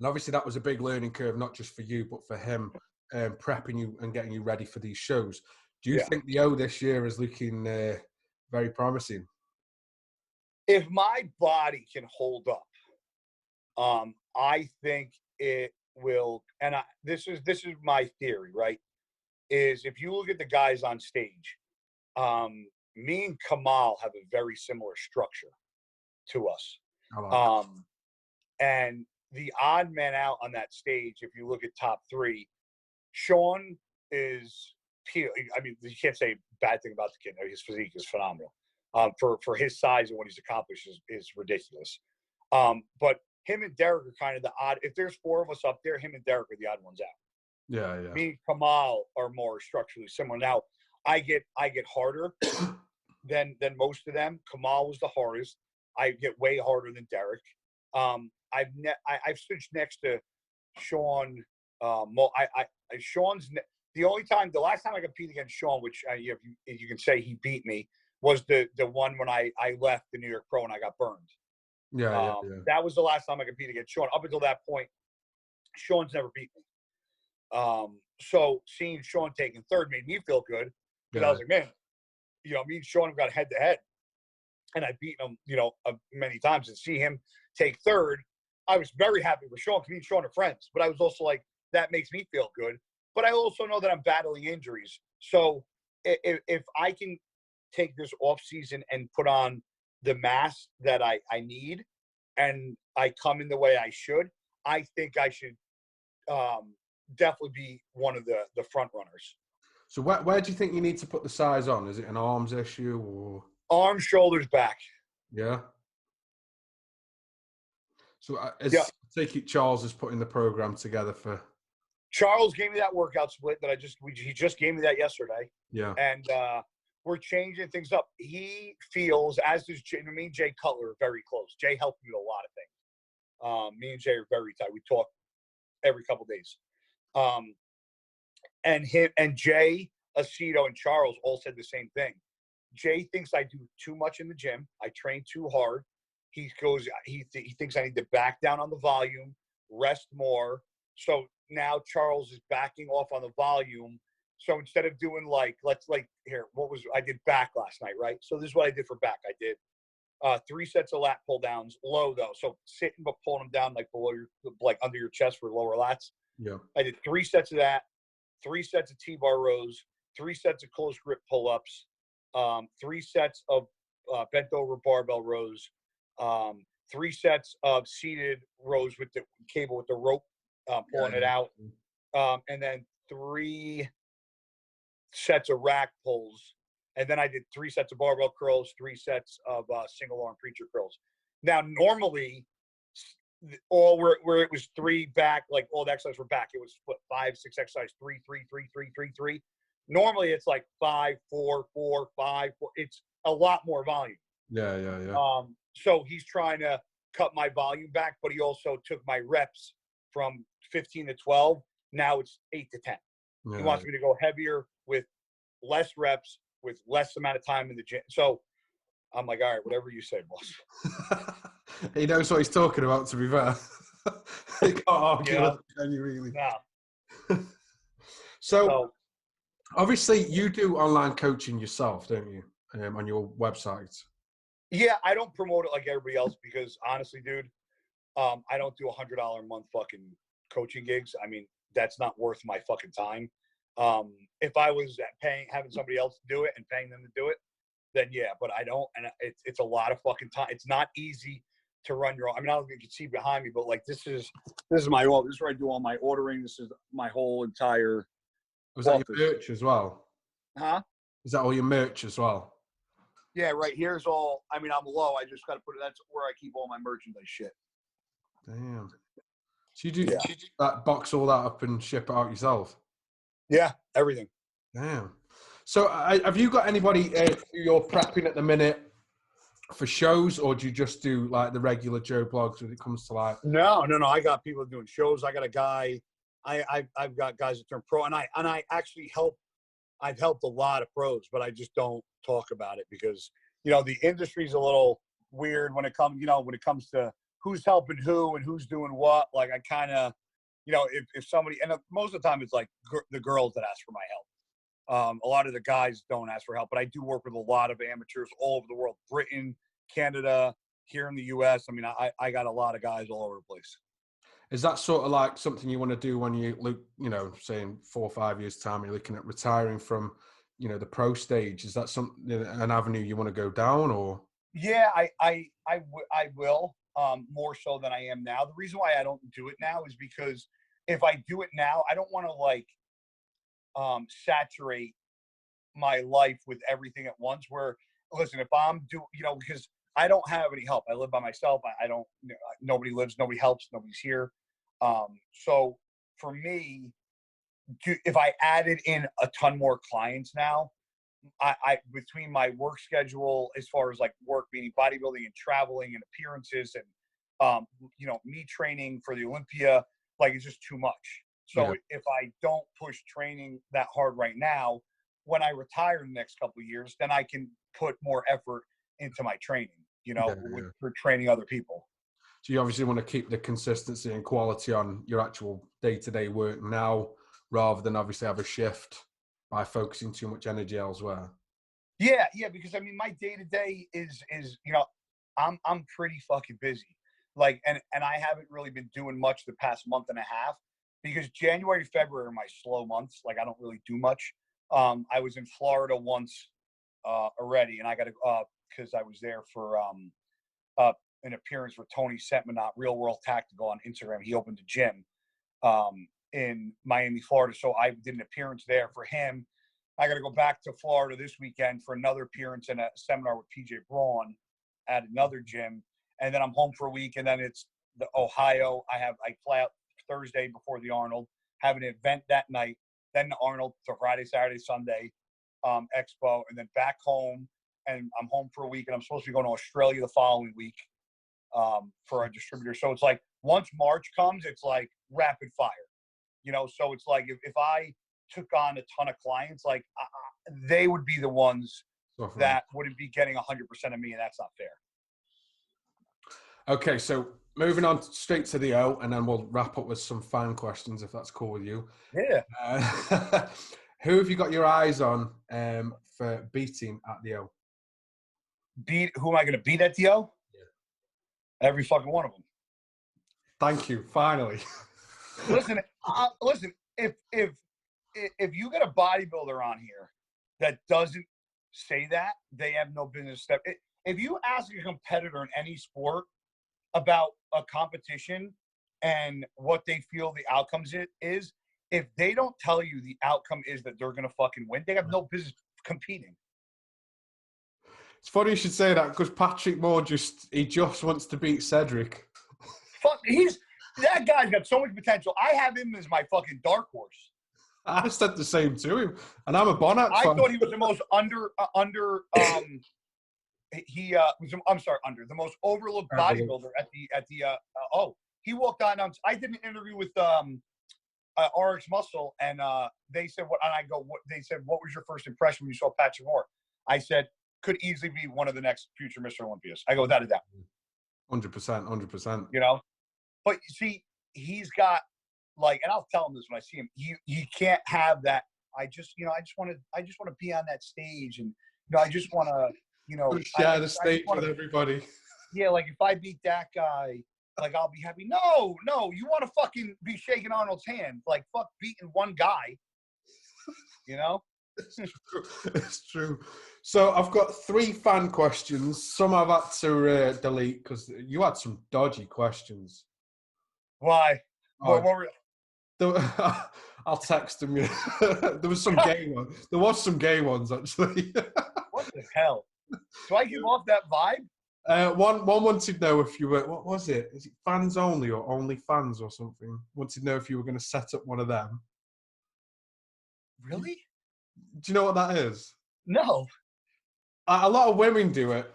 And obviously that was a big learning curve, not just for you, but for him, prepping you and getting you ready for these shows. Do you think the O this year is looking very promising? If my body can hold up, I think it will. And this is my theory, right? Is if you look at the guys on stage, me and Kamal have a very similar structure to us. And the odd man out on that stage, if you look at top three, Sean is, I mean, you can't say a bad thing about the kid. His physique is phenomenal. For his size and what he's accomplished is ridiculous. But him and Derek are kind of the odd. If there's four of us up there, him and Derek are the odd ones out. Yeah, yeah. Me and Kamal are more structurally similar. Now, I get harder than most of them. Kamal was the hardest. I get way harder than Derek. I've switched next to Sean. Sean's the last time I competed against Sean, which you can say he beat me, was the one when I left the New York Pro and I got burned. Yeah. That was the last time I competed against Sean. Up until that point, Sean's never beat me. So seeing Sean taking third made me feel good because I was like, man, me and Sean have got head to head, and I've beaten him, many times. And see him take third, I was very happy with Sean. Me and Sean are friends, but I was also like, that makes me feel good. But I also know that I'm battling injuries, so if I can take this off season and put on the mass that I need, and I come in the way I should, I think I should definitely be one of the front runners. So where do you think you need to put the size on? Is it an arms issue or arms, shoulders, back? Yeah. So take it Charles is putting the program together for. Charles gave me that workout split that he just gave me that yesterday. Yeah. And we're changing things up. He feels, as does me and Jay Cutler are very close. Jay helped me with a lot of things. Me and Jay are very tight. We talk every couple days. And Jay, Aceto, and Charles all said the same thing. Jay thinks I do too much in the gym. I train too hard. He thinks I need to back down on the volume, rest more. So now Charles is backing off on the volume. So instead of doing I did back last night, right? So this is what I did for back. I did 3 sets of lat pull downs, low though. So sitting but pulling them down under your chest for lower lats. Yeah. I did 3 sets of that, 3 sets of T-bar rows, 3 sets of close grip pull-ups, 3 sets of bent over barbell rows, 3 sets of seated rows with the cable with the rope pulling it out, and then 3 sets of rack pulls, and then I did 3 sets of barbell curls, 3 sets of single arm preacher curls. Now normally, all where it was 3 back, like all the exercises were back, it was 5, 6 exercises, 3, 3, 3, 3, 3, 3. Normally it's like 5, 4, 4, 5, 4. It's a lot more volume. Yeah. So he's trying to cut my volume back, but he also took my reps from 15 to 12. Now it's 8 to 10. Yeah. He wants me to go heavier with less reps, with less amount of time in the gym. So I'm like, all right, whatever you say, boss. He knows what he's talking about, to be fair. He can't argue with you, really. No. So, obviously, you do online coaching yourself, don't you, on your website? Yeah, I don't promote it like everybody else because, honestly, dude, I don't do $100 a month fucking coaching gigs. I mean, that's not worth my fucking time. If I was having somebody else do it and paying them to do it, then yeah, but I don't, and it's a lot of fucking time. It's not easy to run your own. I mean, I don't know if you can see behind me, but like this is my office. This is where I do all my ordering. This is my whole entire. Was that your merch as well? Huh? Is that all your merch as well? Yeah, right. Here's all. I mean, I'm low. I just got to put it. That's where I keep all my merchandise shit. Damn. So you do that, box all that up and ship it out yourself? Yeah, everything. Damn. So have you got anybody you're prepping at the minute for shows, or do you just do like the regular Joe blogs when it comes to like? No. I got people doing shows. I got a guy. I've got guys that turn pro, and I actually help. I've helped a lot of pros, but I just don't talk about it because the industry's a little weird when it comes to who's helping who and who's doing what. Like I kind of, if somebody, and most of the time it's like the girls that ask for my help. A lot of the guys don't ask for help, but I do work with a lot of amateurs all over the world, Britain, Canada, here in the US. I mean, I got a lot of guys all over the place. Is that sort of like something you want to do when you look, say in 4 or 5 years time, you're looking at retiring from, the pro stage? Is that an avenue you want to go down, or? Yeah, I will, more so than I am now. The reason why I don't do it now is because if I do it now, I don't want to saturate my life with everything at once. Where, listen, if I'm because I don't have any help. I live by myself. I don't, nobody lives, nobody helps, nobody's here. So for me, if I added in a ton more clients now, I between my work schedule, as far as like work, meaning bodybuilding and traveling and appearances and, me training for the Olympia, like it's just too much. So if I don't push training that hard right now, when I retire in the next couple of years, then I can put more effort into my training, for training other people. So you obviously want to keep the consistency and quality on your actual day-to-day work now, rather than obviously have a shift by focusing too much energy elsewhere. Yeah, because I mean, my day-to-day is I'm pretty fucking busy. Like, and I haven't really been doing much the past month and a half, because January, February are my slow months. Like, I don't really do much. I was in Florida once already, and I got to because I was there for an appearance for Tony Setmanot, Real World Tactical on Instagram. He opened a gym in Miami, Florida, so I did an appearance there for him. I got to go back to Florida this weekend for another appearance in a seminar with PJ Braun at another gym, and then I'm home for a week, and then it's the Ohio. I fly out Thursday before the Arnold, have an event that night, then the Arnold to Friday, Saturday, Sunday expo, and then back home, and I'm home for a week, and I'm supposed to be going to Australia the following week for a distributor. So it's like once March comes, it's like rapid fire, so it's like if I took on a ton of clients, like they would be the ones that wouldn't be getting 100% of me, and that's not fair. Okay, so moving on straight to the O, and then we'll wrap up with some fan questions, if that's cool with you. Yeah. Who have you got your eyes on for beating at the O? Who am I going to beat at the O? Yeah. Every fucking one of them. Thank you. Finally. Listen. If you get a bodybuilder on here that doesn't say that, they have no business. If you ask a competitor in any sport about a competition and what they feel the outcomes is, if they don't tell you the outcome is that they're going to fucking win, they have no business competing. It's funny you should say that, because Patrick Moore just wants to beat Cedric. Fuck, that guy's got so much potential. I have him as my fucking dark horse. I said the same to him, and I'm a Bonnet fan. I thought he was the most the most overlooked bodybuilder at the he walked on. I did an interview with RX Muscle, and they said what, and I go, what they said, what was your first impression when you saw Patrick Moore? I said, could easily be one of the next future Mr. Olympias. I go, without a doubt. 100%. But you see, he's got, like, and I'll tell him this when I see him. You can't have that. I just want to be on that stage, and I just want to, share the stage with everybody. Yeah, like if I beat that guy, like I'll be happy. No, you want to fucking be shaking Arnold's hand, like fuck beating one guy. It's true. So I've got 3 fan questions. Some I've had to delete because you had some dodgy questions. Why? What were? I'll text them. There was some gay ones. There was some gay ones actually. What the hell? Do I give off that vibe? One wanted to know if you were. What was it? Is it fans only or only fans or something? Wanted to know if you were going to set up one of them. Really? Do you know what that is? No. A lot of women do it.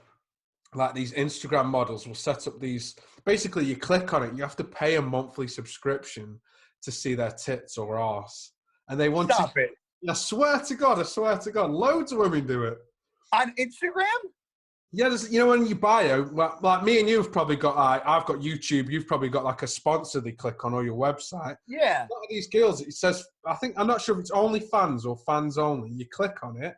Like these Instagram models will set up these. Basically, you click on it. You have to pay a monthly subscription to see their tits or arse, and they want Stop it. I swear to God, loads of women do it on Instagram. Yeah, you know, when you bio, like me and you've probably got, I've got YouTube, you've probably got like a sponsor they click on or your website. Yeah. A lot of these girls, it says, I'm not sure if it's only fans or fans only. You click on it.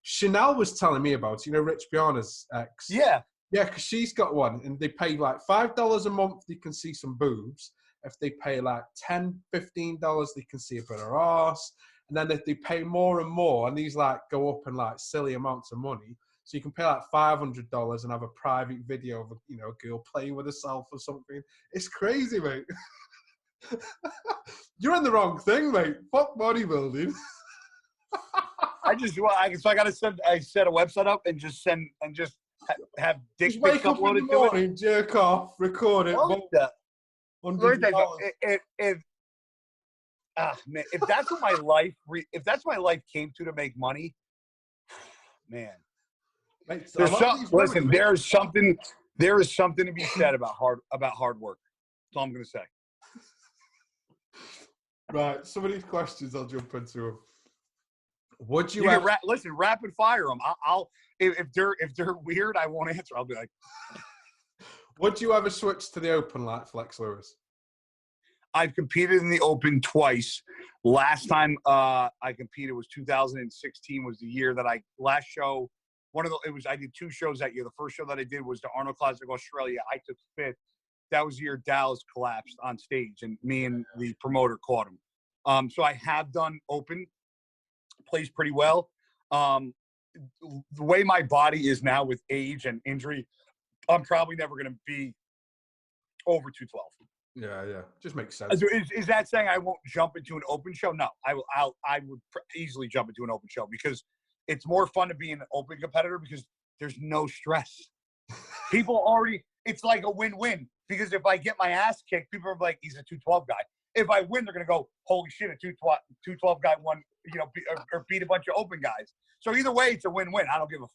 Chanel was telling me about, you know, Rich Piana's ex. Yeah. Yeah, because she's got one and they pay like $5 a month, you can see some boobs. If they pay like $10, $15, they can see a bit of ass. And then if they pay more and more, and these like go up in like silly amounts of money, so you can pay like $500 and have a private video of a girl playing with herself or something. It's crazy, mate. You're in the wrong thing, mate. Fuck bodybuilding. So I gotta set a website up and just have dick Just pics wake up in the uploaded to it. morning, jerk off, record it. Let me tell you $100. man, if that's what my life came to make money, man. Mate, There is something to be said about hard work. That's all I'm gonna say. Right, some of these questions I'll jump into them. Would you listen, rapid fire them. I'll if they're weird, I won't answer. I'll be like, would you ever switch to the open like Flex Lewis? I've competed in the open twice. Last time I competed was 2016. Was the year that I did 2 shows that year. The first show that I did was the Arnold Classic Australia. I took 5th. That was the year Dallas collapsed on stage, and me and the promoter caught him. So I have done open, plays pretty well. The way my body is now with age and injury, I'm probably never going to be over 212. Yeah, just makes sense. Is that saying I won't jump into an open show? No, I would easily jump into an open show because it's more fun to be an open competitor because there's no stress. It's like a win-win because if I get my ass kicked, people are like, he's a 212 guy. If I win, they're going to go, holy shit, a 212 guy won, or beat a bunch of open guys. So either way, it's a win-win. I don't give a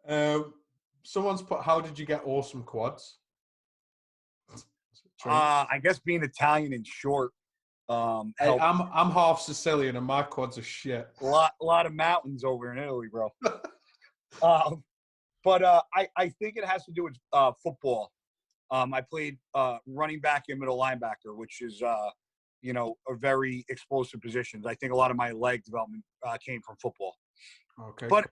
fuck. Someone's put, how did you get awesome quads? I guess being Italian and short. Hey, I'm half Sicilian and my quads are shit. A lot of mountains over in Italy, bro. But I think it has to do with football. I played running back and middle linebacker, which is a very explosive positions. I think a lot of my leg development came from football. Okay. But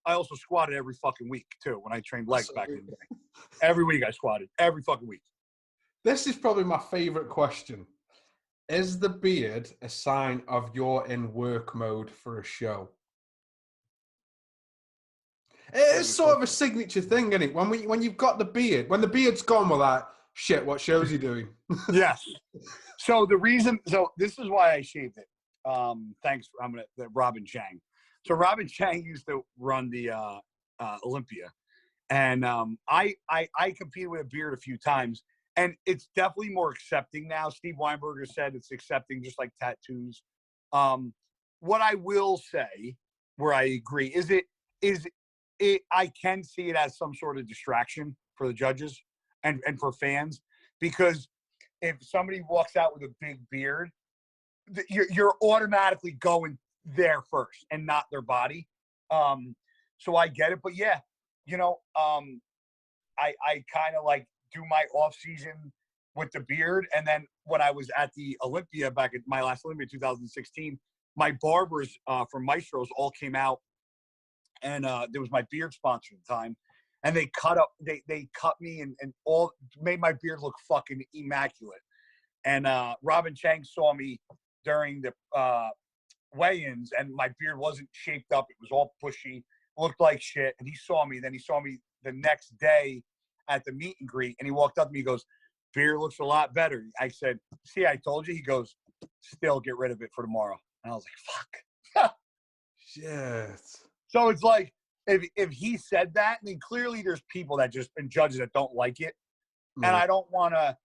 I also squatted every fucking week too when I trained legs back in the day. Every week I squatted. Every fucking week. This is probably my favorite question. Is the beard a sign of you're in work mode for a show? It is sort of a signature thing, isn't it? When you've got the beard, when the beard's gone, we're like, shit, what show's he doing? Yes. So this is why I shaved it. Thanks. Robin Chang. So Robin Chang used to run the Olympia, and I competed with a beard a few times. And it's definitely more accepting now. Steve Weinberger said it's accepting, just like tattoos. What I will say, where I agree, is I can see it as some sort of distraction for the judges and for fans, because if somebody walks out with a big beard, you're automatically going there first and not their body. So I get it, but yeah, I kind of like do my off season with the beard. And then when I was at the Olympia back at my last Olympia 2016, my barbers from Maestro's all came out, and there was my beard sponsor at the time, and they cut me and all made my beard look fucking immaculate. And Robin Chang saw me during the weigh-ins, and my beard wasn't shaped up. It was all bushy, looked like shit. And he saw me. Then he saw me the next day at the meet and greet, and he walked up to me. He goes, "Beard looks a lot better." I said, "See, I told you." He goes, "Still get rid of it for tomorrow." And I was like, "Fuck." Shit. So it's like, if he said that, then clearly there's people that and judges that don't like it. Yeah. And I don't want to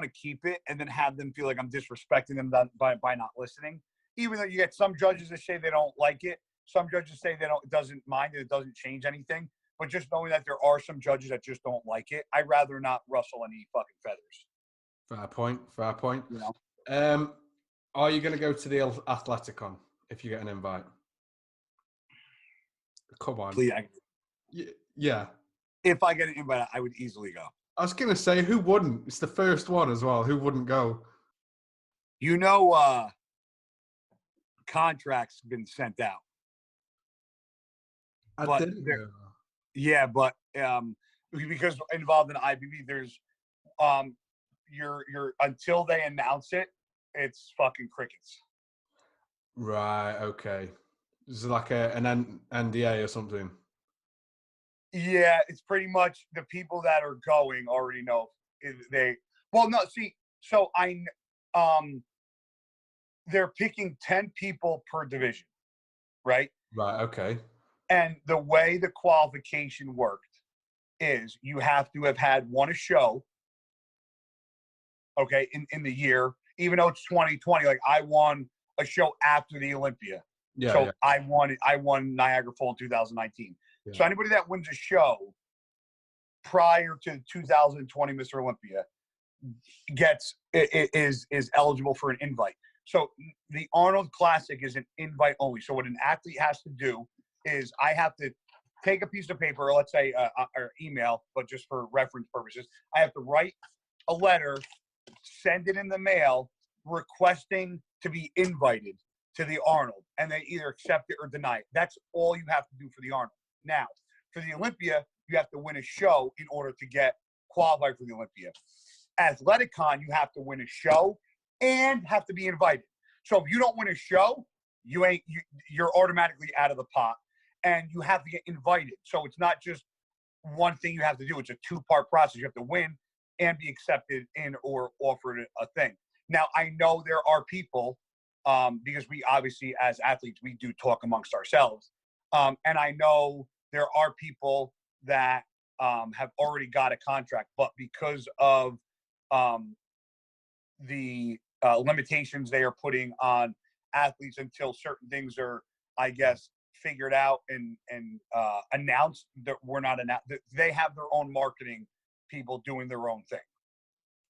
keep it and then have them feel like I'm disrespecting them by not listening. Even though you get some judges that say they don't like it. Some judges say it doesn't mind it. It doesn't change anything. But just knowing that there are some judges that just don't like it, I'd rather not rustle any fucking feathers. Fair point. Are you going to go to the Athleticon if you get an invite? Come on. Please, Yeah. if I get an invite, I would easily go. I was going to say, who wouldn't? It's the first one as well. Who wouldn't go? You know, contracts been sent out. I But didn't there, know. yeah, but because involved in IBB, there's you're until they announce it, it's fucking crickets. Right, okay. Is it like an NDA or something? Yeah, it's pretty much the people that are going already know they. Well, no, see, so they're picking 10 people per division, right? Right, okay. And the way the qualification worked is you have to have had won a show, okay, in the year, even though it's 2020. Like I won a show after the Olympia. Yeah, So yeah. I won Niagara Falls in 2019. Yeah. So anybody that wins a show prior to 2020 Mr. Olympia is eligible for an invite. So the Arnold Classic is an invite only. So what an athlete has to do is I have to take a piece of paper, or let's say or email, but just for reference purposes, I have to write a letter, send it in the mail, requesting to be invited to the Arnold, and they either accept it or deny it. That's all you have to do for the Arnold. Now, for the Olympia, you have to win a show in order to get qualified for the Olympia. Athleticon, you have to win a show and have to be invited. So if you don't win a show, you're automatically out of the pot, and you have to get invited. So it's not just one thing you have to do. It's a two-part process. You have to win and be accepted in or offered a thing. Now, I know there are people, because we obviously, as athletes, we do talk amongst ourselves. And I know there are people that have already got a contract, but because of the limitations they are putting on athletes until certain things are, I guess, figured out and announced, that we're not announced. They have their own marketing people doing their own thing.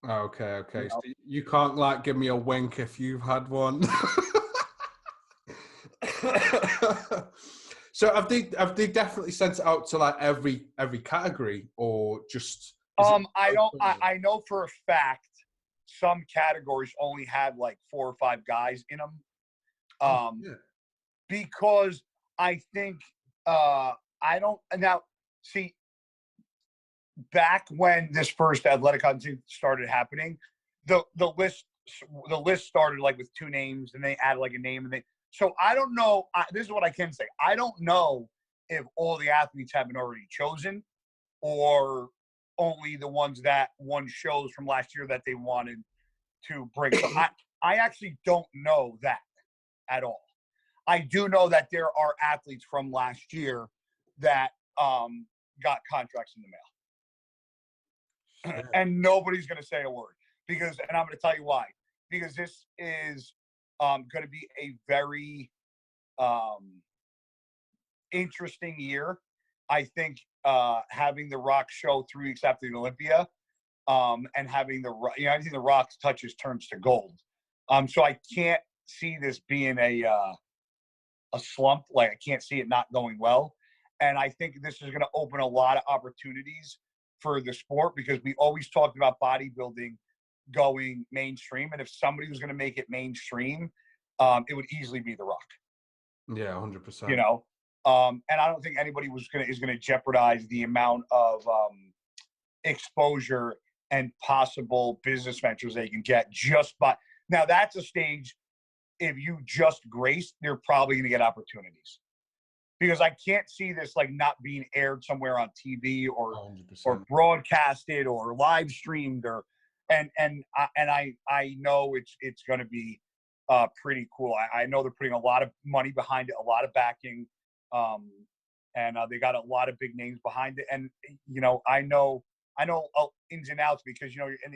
Okay, okay. You So know? you can't like give me a wink if you've had one. So have they definitely sent it out to like every category, or just? I know for a fact some categories only had like 4 or 5 guys in them. Yeah. Because I think I don't now see, back when this first Athleticon thing started happening, the list started like with 2 names, and they added like a name, and so I don't know. This is what I can say. I don't know if all the athletes have been already chosen, or only the ones that won shows from last year that they wanted to bring. So I actually don't know that at all. I do know that there are athletes from last year that got contracts in the mail. And nobody's going to say a word, and I'm going to tell you why. Because this is going to be a very interesting year. I think having The Rock show 3 weeks after the Olympia, and having anything The Rock touches turns to gold. So I can't see this being a slump. Like, I can't see it not going well. And I think this is going to open a lot of opportunities for the sport, because we always talked about bodybuilding going mainstream. And if somebody was going to make it mainstream, it would easily be The Rock. Yeah, 100%. You know, and I don't think anybody is going to jeopardize the amount of exposure and possible business ventures they can get just by. Now, that's a stage. If you just grace, you're probably going to get opportunities, because I can't see this like not being aired somewhere on TV or 100%. or broadcasted or live streamed, or and I know it's going to be pretty cool. I know they're putting a lot of money behind it, a lot of backing, and they got a lot of big names behind it. And I know ins and outs, because in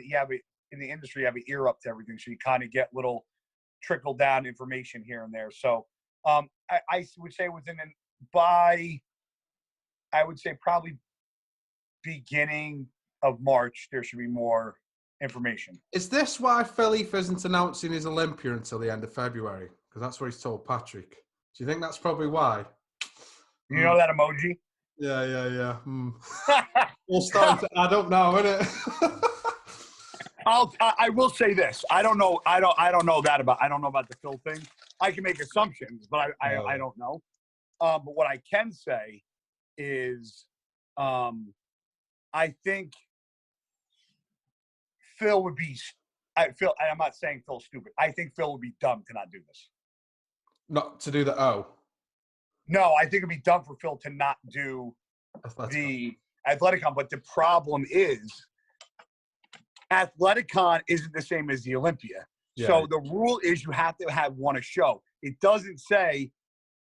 the industry you have an ear up to everything, so you kind of get little trickle down information here and there. So I would say I would say probably beginning of March, there should be more information. Is this why Philippe isn't announcing his Olympia until the end of February? Because that's what he's told Patrick. Do you think that's probably why? You know that emoji? Yeah. We'll start to add up now, innit? I will say this. I don't know about the Phil thing. I can make assumptions, but I don't know. But what I can say is, I think Phil would be. I'm not saying Phil's stupid. I think Phil would be dumb to not do this. Not to do the O. No, I think it'd be dumb for Phil to not do the Athleticon. But the problem is, Athleticon isn't the same as the Olympia. Yeah. So the rule is you have to have one a show. It doesn't say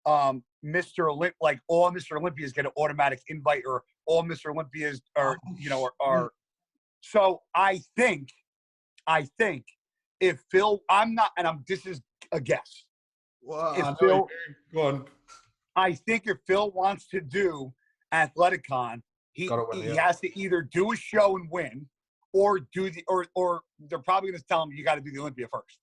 Mr. Olymp, like all Mr. Olympias get an automatic invite, or all Mr. Olympias are, are. So I think if Phil, this is a guess. Well, if Phil, go on. I think if Phil wants to do Athleticon, he has to either do a show and win, or do or they're probably going to tell him you got to do the Olympia first.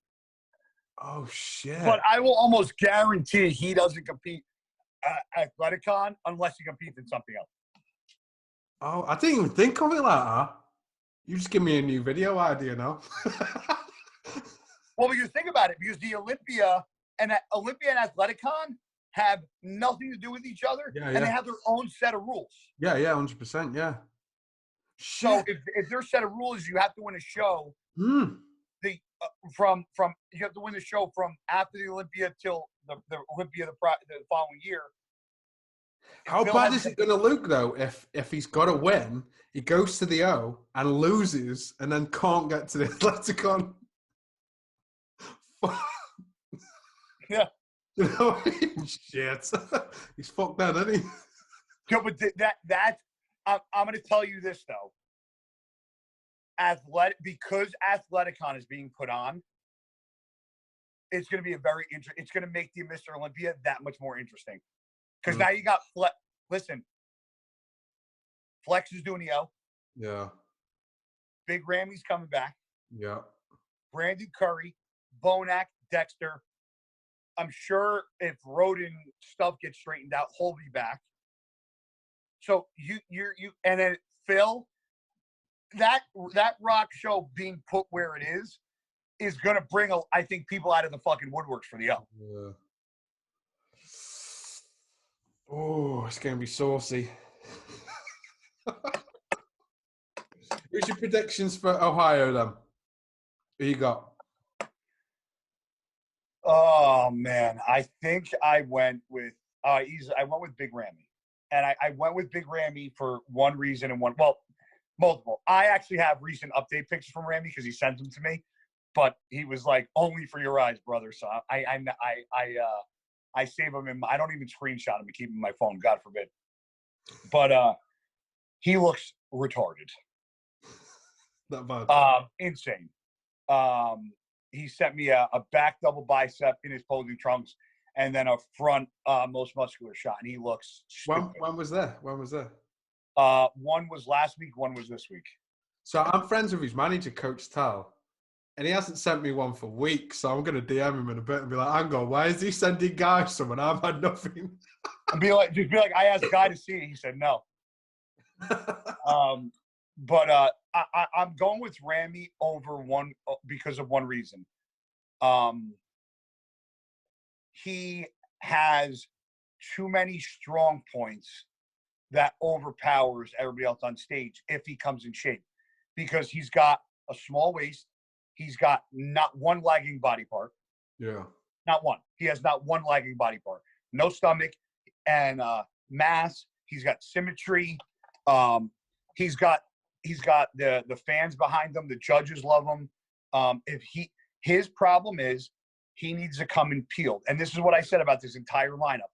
Oh shit! But I will almost guarantee he doesn't compete at Athleticon unless he competes in something else. Oh, I didn't even think of it like that. You just give me a new video idea now. Well, because think about it, because the Olympia and Athleticon have nothing to do with each other, and they have their own set of rules. Yeah, 100%, yeah. So if their set of rules, you have to win a show. You have to win the show from after the Olympia till the Olympia the following year. How bad is it going to look though if he's got to win, he goes to the O and loses, and then can't get to the Athleticon? Yeah. You know what I mean? Shit. He's fucked then, isn't he? No, but I'm going to tell you this though. Because Athleticon is being put on, it's going to be it's going to make the Mr. Olympia that much more interesting. Because now you got Flex. Listen, Flex is doing the O. Yeah. Big Ramy's coming back. Yeah. Brandon Curry, Bonac, Dexter. I'm sure if Roden stuff gets straightened out, he'll be back. So you and then Phil, that Rock show being put where it is going to bring I think people out of the fucking woodworks for the O. Yeah. Oh, it's going to be saucy. Who's your predictions for Ohio then? Who you got? Oh man, I think I went with Big Ramy, and I went with Big Ramy for one reason and multiple. I actually have recent update pictures from Ramy because he sent them to me, but he was like, "Only for your eyes, brother." So I save them I don't even screenshot them and keep them in my phone, God forbid. But he looks retarded. Not bad. Insane. He sent me a back double bicep in his posing trunks, and then a front most muscular shot, and he looks stupid. When was that? One was last week, one was this week. So I'm friends with his manager, Coach Tal, and he hasn't sent me one for weeks, so I'm going to DM him in a bit and be like, hang on, why is he sending guys some and I've had nothing? And be like, I asked Guy to see it. He said no. But I'm going with Ramy over one because of one reason. He has too many strong points that overpowers everybody else on stage if he comes in shape, because he's got a small waist. He's got not one lagging body part. Yeah. Not one. He has not one lagging body part. No stomach and mass. He's got symmetry. He's got the fans behind him. The judges love him. His problem is he needs to come in peeled. And this is what I said about this entire lineup.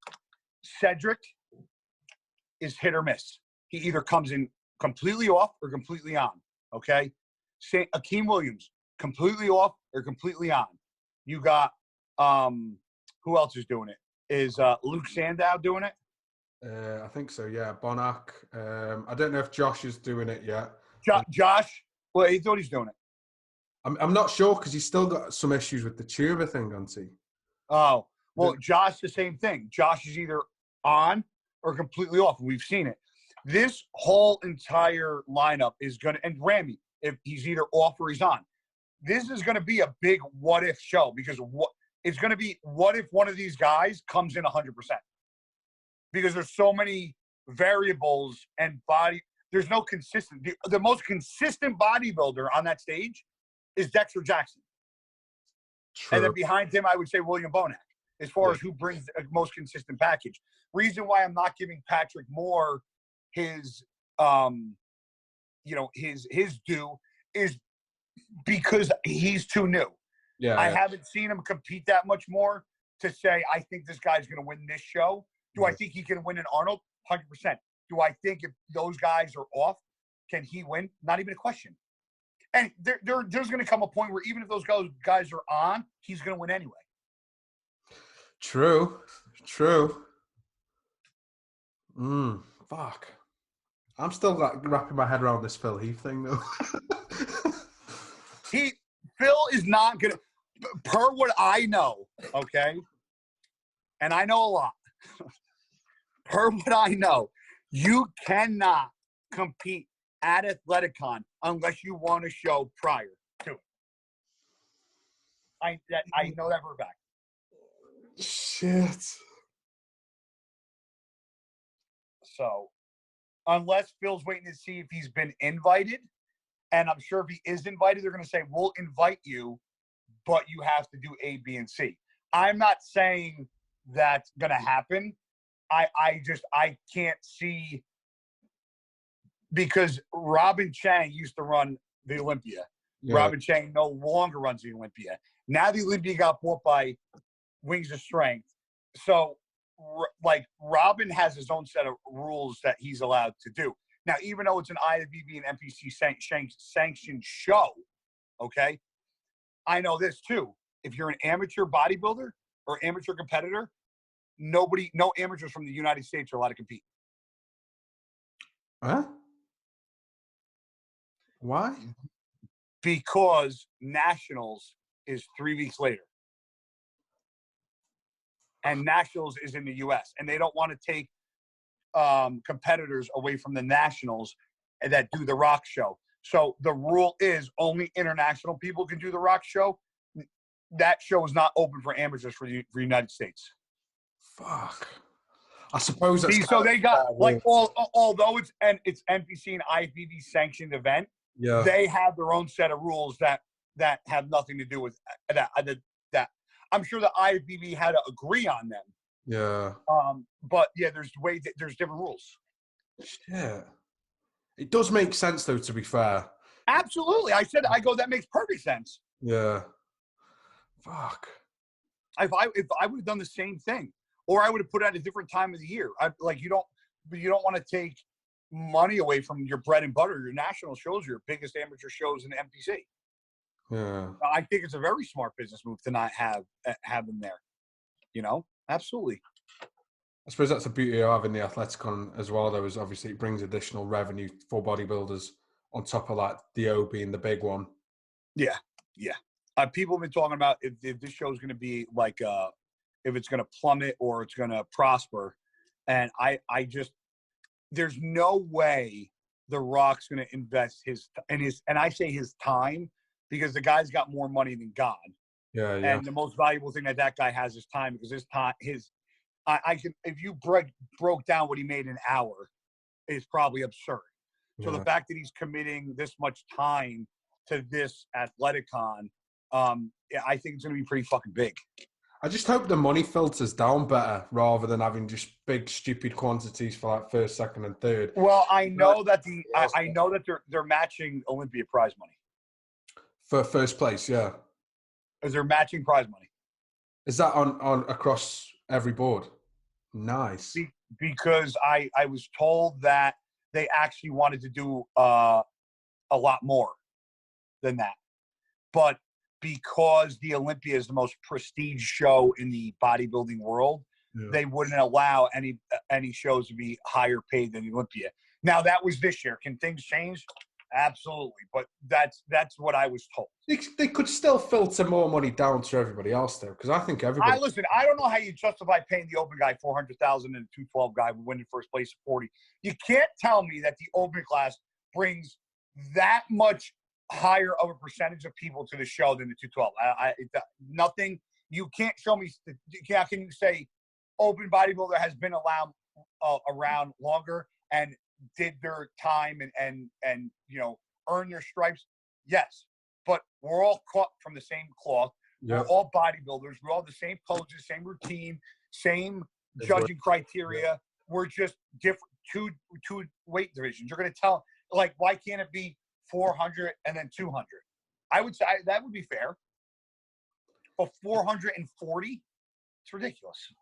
Cedric is hit or miss. He either comes in completely off or completely on. Okay? Akeem Williams, completely off or completely on. You got who else is doing it? Is Luke Sandow doing it? I think so, yeah. Bonac. I don't know if Josh is doing it yet. Josh? Well, he thought he's doing it. I'm not sure because he's still got some issues with the tuba thing, hasn't he? Oh, well, Josh, the same thing. Josh is either on are completely off. We've seen it. This whole entire lineup is going to, and Ramy, if he's either off or he's on, this is going to be a big what if show because it's going to be what if one of these guys comes in 100%, because there's so many variables and there's no consistent. The most consistent bodybuilder on that stage is Dexter Jackson. True. And then behind him, I would say William Bonac, as far as who brings the most consistent package. Reason why I'm not giving Patrick Moore his his due is because he's too new. Yeah, I haven't seen him compete that much more to say I think this guy's going to win this show. Do I think he can win an Arnold? 100%. Do I think if those guys are off, can he win? Not even a question. And there's going to come a point where even if those guys are on, he's going to win anyway. True. Fuck. I'm still wrapping my head around this Phil Heath thing, though. Phil is not going to, per what I know, okay? And I know a lot. Per what I know, you cannot compete at Athleticon unless you won a show prior to it. I know that for a fact. Shit. So, unless Phil's waiting to see if he's been invited, and I'm sure if he is invited, they're going to say, we'll invite you, but you have to do A, B, and C. I'm not saying that's going to happen. I can't see, because Robin Chang used to run the Olympia. Yeah. Robin Chang no longer runs the Olympia. Now the Olympia got bought by Wings of Strength. So, like, Robin has his own set of rules that he's allowed to do. Now, even though it's an IFBB and NPC sanctioned show, okay, I know this too. If you're an amateur bodybuilder or amateur competitor, no amateurs from the United States are allowed to compete. Huh? Why? Because Nationals is 3 weeks later. And Nationals is in the U.S. And they don't want to take competitors away from the Nationals that do the Rock show. So the rule is only international people can do the Rock show. That show is not open for amateurs for the United States. Fuck. I suppose that's so they got like although it's NPC and IFBB sanctioned event, yeah, they have their own set of rules that have nothing to do with that. I'm sure the IFBB had to agree on them. Yeah. But yeah, there's different rules. Yeah. It does make sense though, to be fair. Absolutely. That makes perfect sense. Yeah. Fuck. If I would have done the same thing, or I would have put it at a different time of the year. You don't want to take money away from your bread and butter. Your national shows, your biggest amateur shows in NPC. Yeah. I think it's a very smart business move to not have them there. Absolutely. I suppose that's the beauty of having the Athleticon as well, though, is obviously it brings additional revenue for bodybuilders on top of that, the O being the big one. Yeah. People have been talking about if this show is going to be like, if it's going to plummet or it's going to prosper. And there's no way The Rock's going to invest and I say his time, because the guy's got more money than God. Yeah. And the most valuable thing that guy has is time, because if you broke down what he made an hour, is probably absurd. So the fact that he's committing this much time to this Athleticon, I think it's going to be pretty fucking big. I just hope the money filters down better rather than having just big stupid quantities for like first, second, and third. Well, I know that I know that they're matching Olympia prize money for first place. Yeah, is they're matching prize money. Is that on across every board? Nice. Because I was told that they actually wanted to do a lot more than that, but because the Olympia is the most prestige show in the bodybuilding world, they wouldn't allow any shows to be higher paid than the Olympia. Now, that was this year. Can things change? absolutely. But that's what I was told. They could still filter more money down to everybody else, though, because I think everybody. Listen. I don't know how you justify paying the open guy $400,000 and the 212 guy winning first place at 40. You can't tell me that the open class brings that much higher of a percentage of people to the show than the 212. Nothing. You can't show me. How can you say open bodybuilder has been around longer and did their time and earn their stripes? Yes, but we're all cut from the same cloth. Yep. We're all bodybuilders. We're all the same poses, same routine, same judging criteria. We're just different. Two weight divisions. You're going to tell, like, why can't it be 400 and then 200? I would say that would be fair. But 440, it's ridiculous.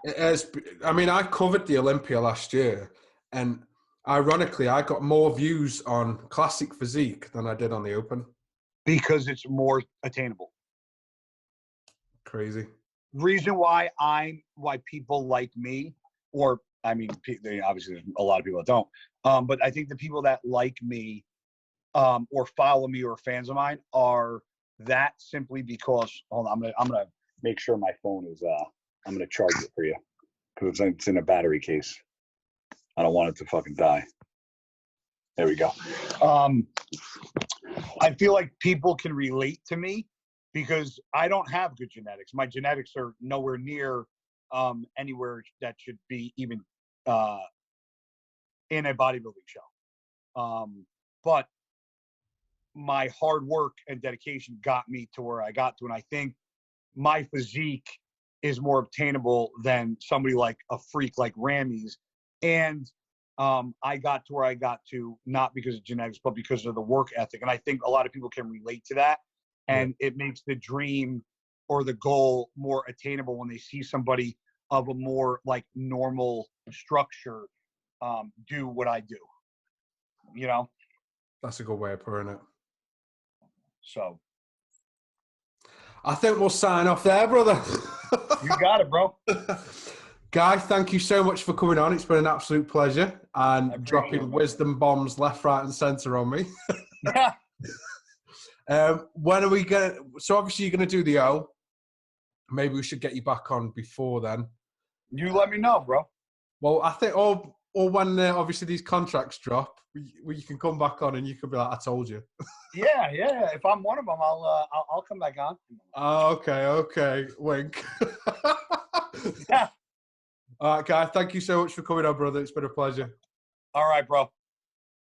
I covered the Olympia last year, and ironically, I got more views on Classic Physique than I did on the Open. Because it's more attainable. Crazy. Reason why people like me, or obviously there's a lot of people that don't, but I think the people that like me or follow me or fans of mine are that simply because, hold on, I'm gonna make sure my phone is I'm gonna charge it for you because it's in a battery case. I don't want it to fucking die. There we go. I feel like people can relate to me because I don't have good genetics. My genetics are nowhere near anywhere that should be even in a bodybuilding show. But my hard work and dedication got me to where I got to. And I think my physique is more obtainable than somebody like a freak like Ramy's. And I got to where I got to, not because of genetics, but because of the work ethic. And I think a lot of people can relate to that. And it makes the dream or the goal more attainable when they see somebody of a more like normal structure do what I do. That's a good way of putting it. So I think we'll sign off there, brother. You got it, bro. Guy, thank you so much for coming on. It's been an absolute pleasure and dropping wisdom bombs left, right, and center on me. When are we going to... So obviously you're going to do the O. Maybe we should get you back on before then. You let me know, bro. Well, I think... Or when obviously these contracts drop, you can come back on and you could be like, I told you. Yeah. If I'm one of them, I'll come back on. Oh, okay. Wink. Yeah. All right, Guy. Thank you so much for coming on, brother. It's been a pleasure. All right, bro.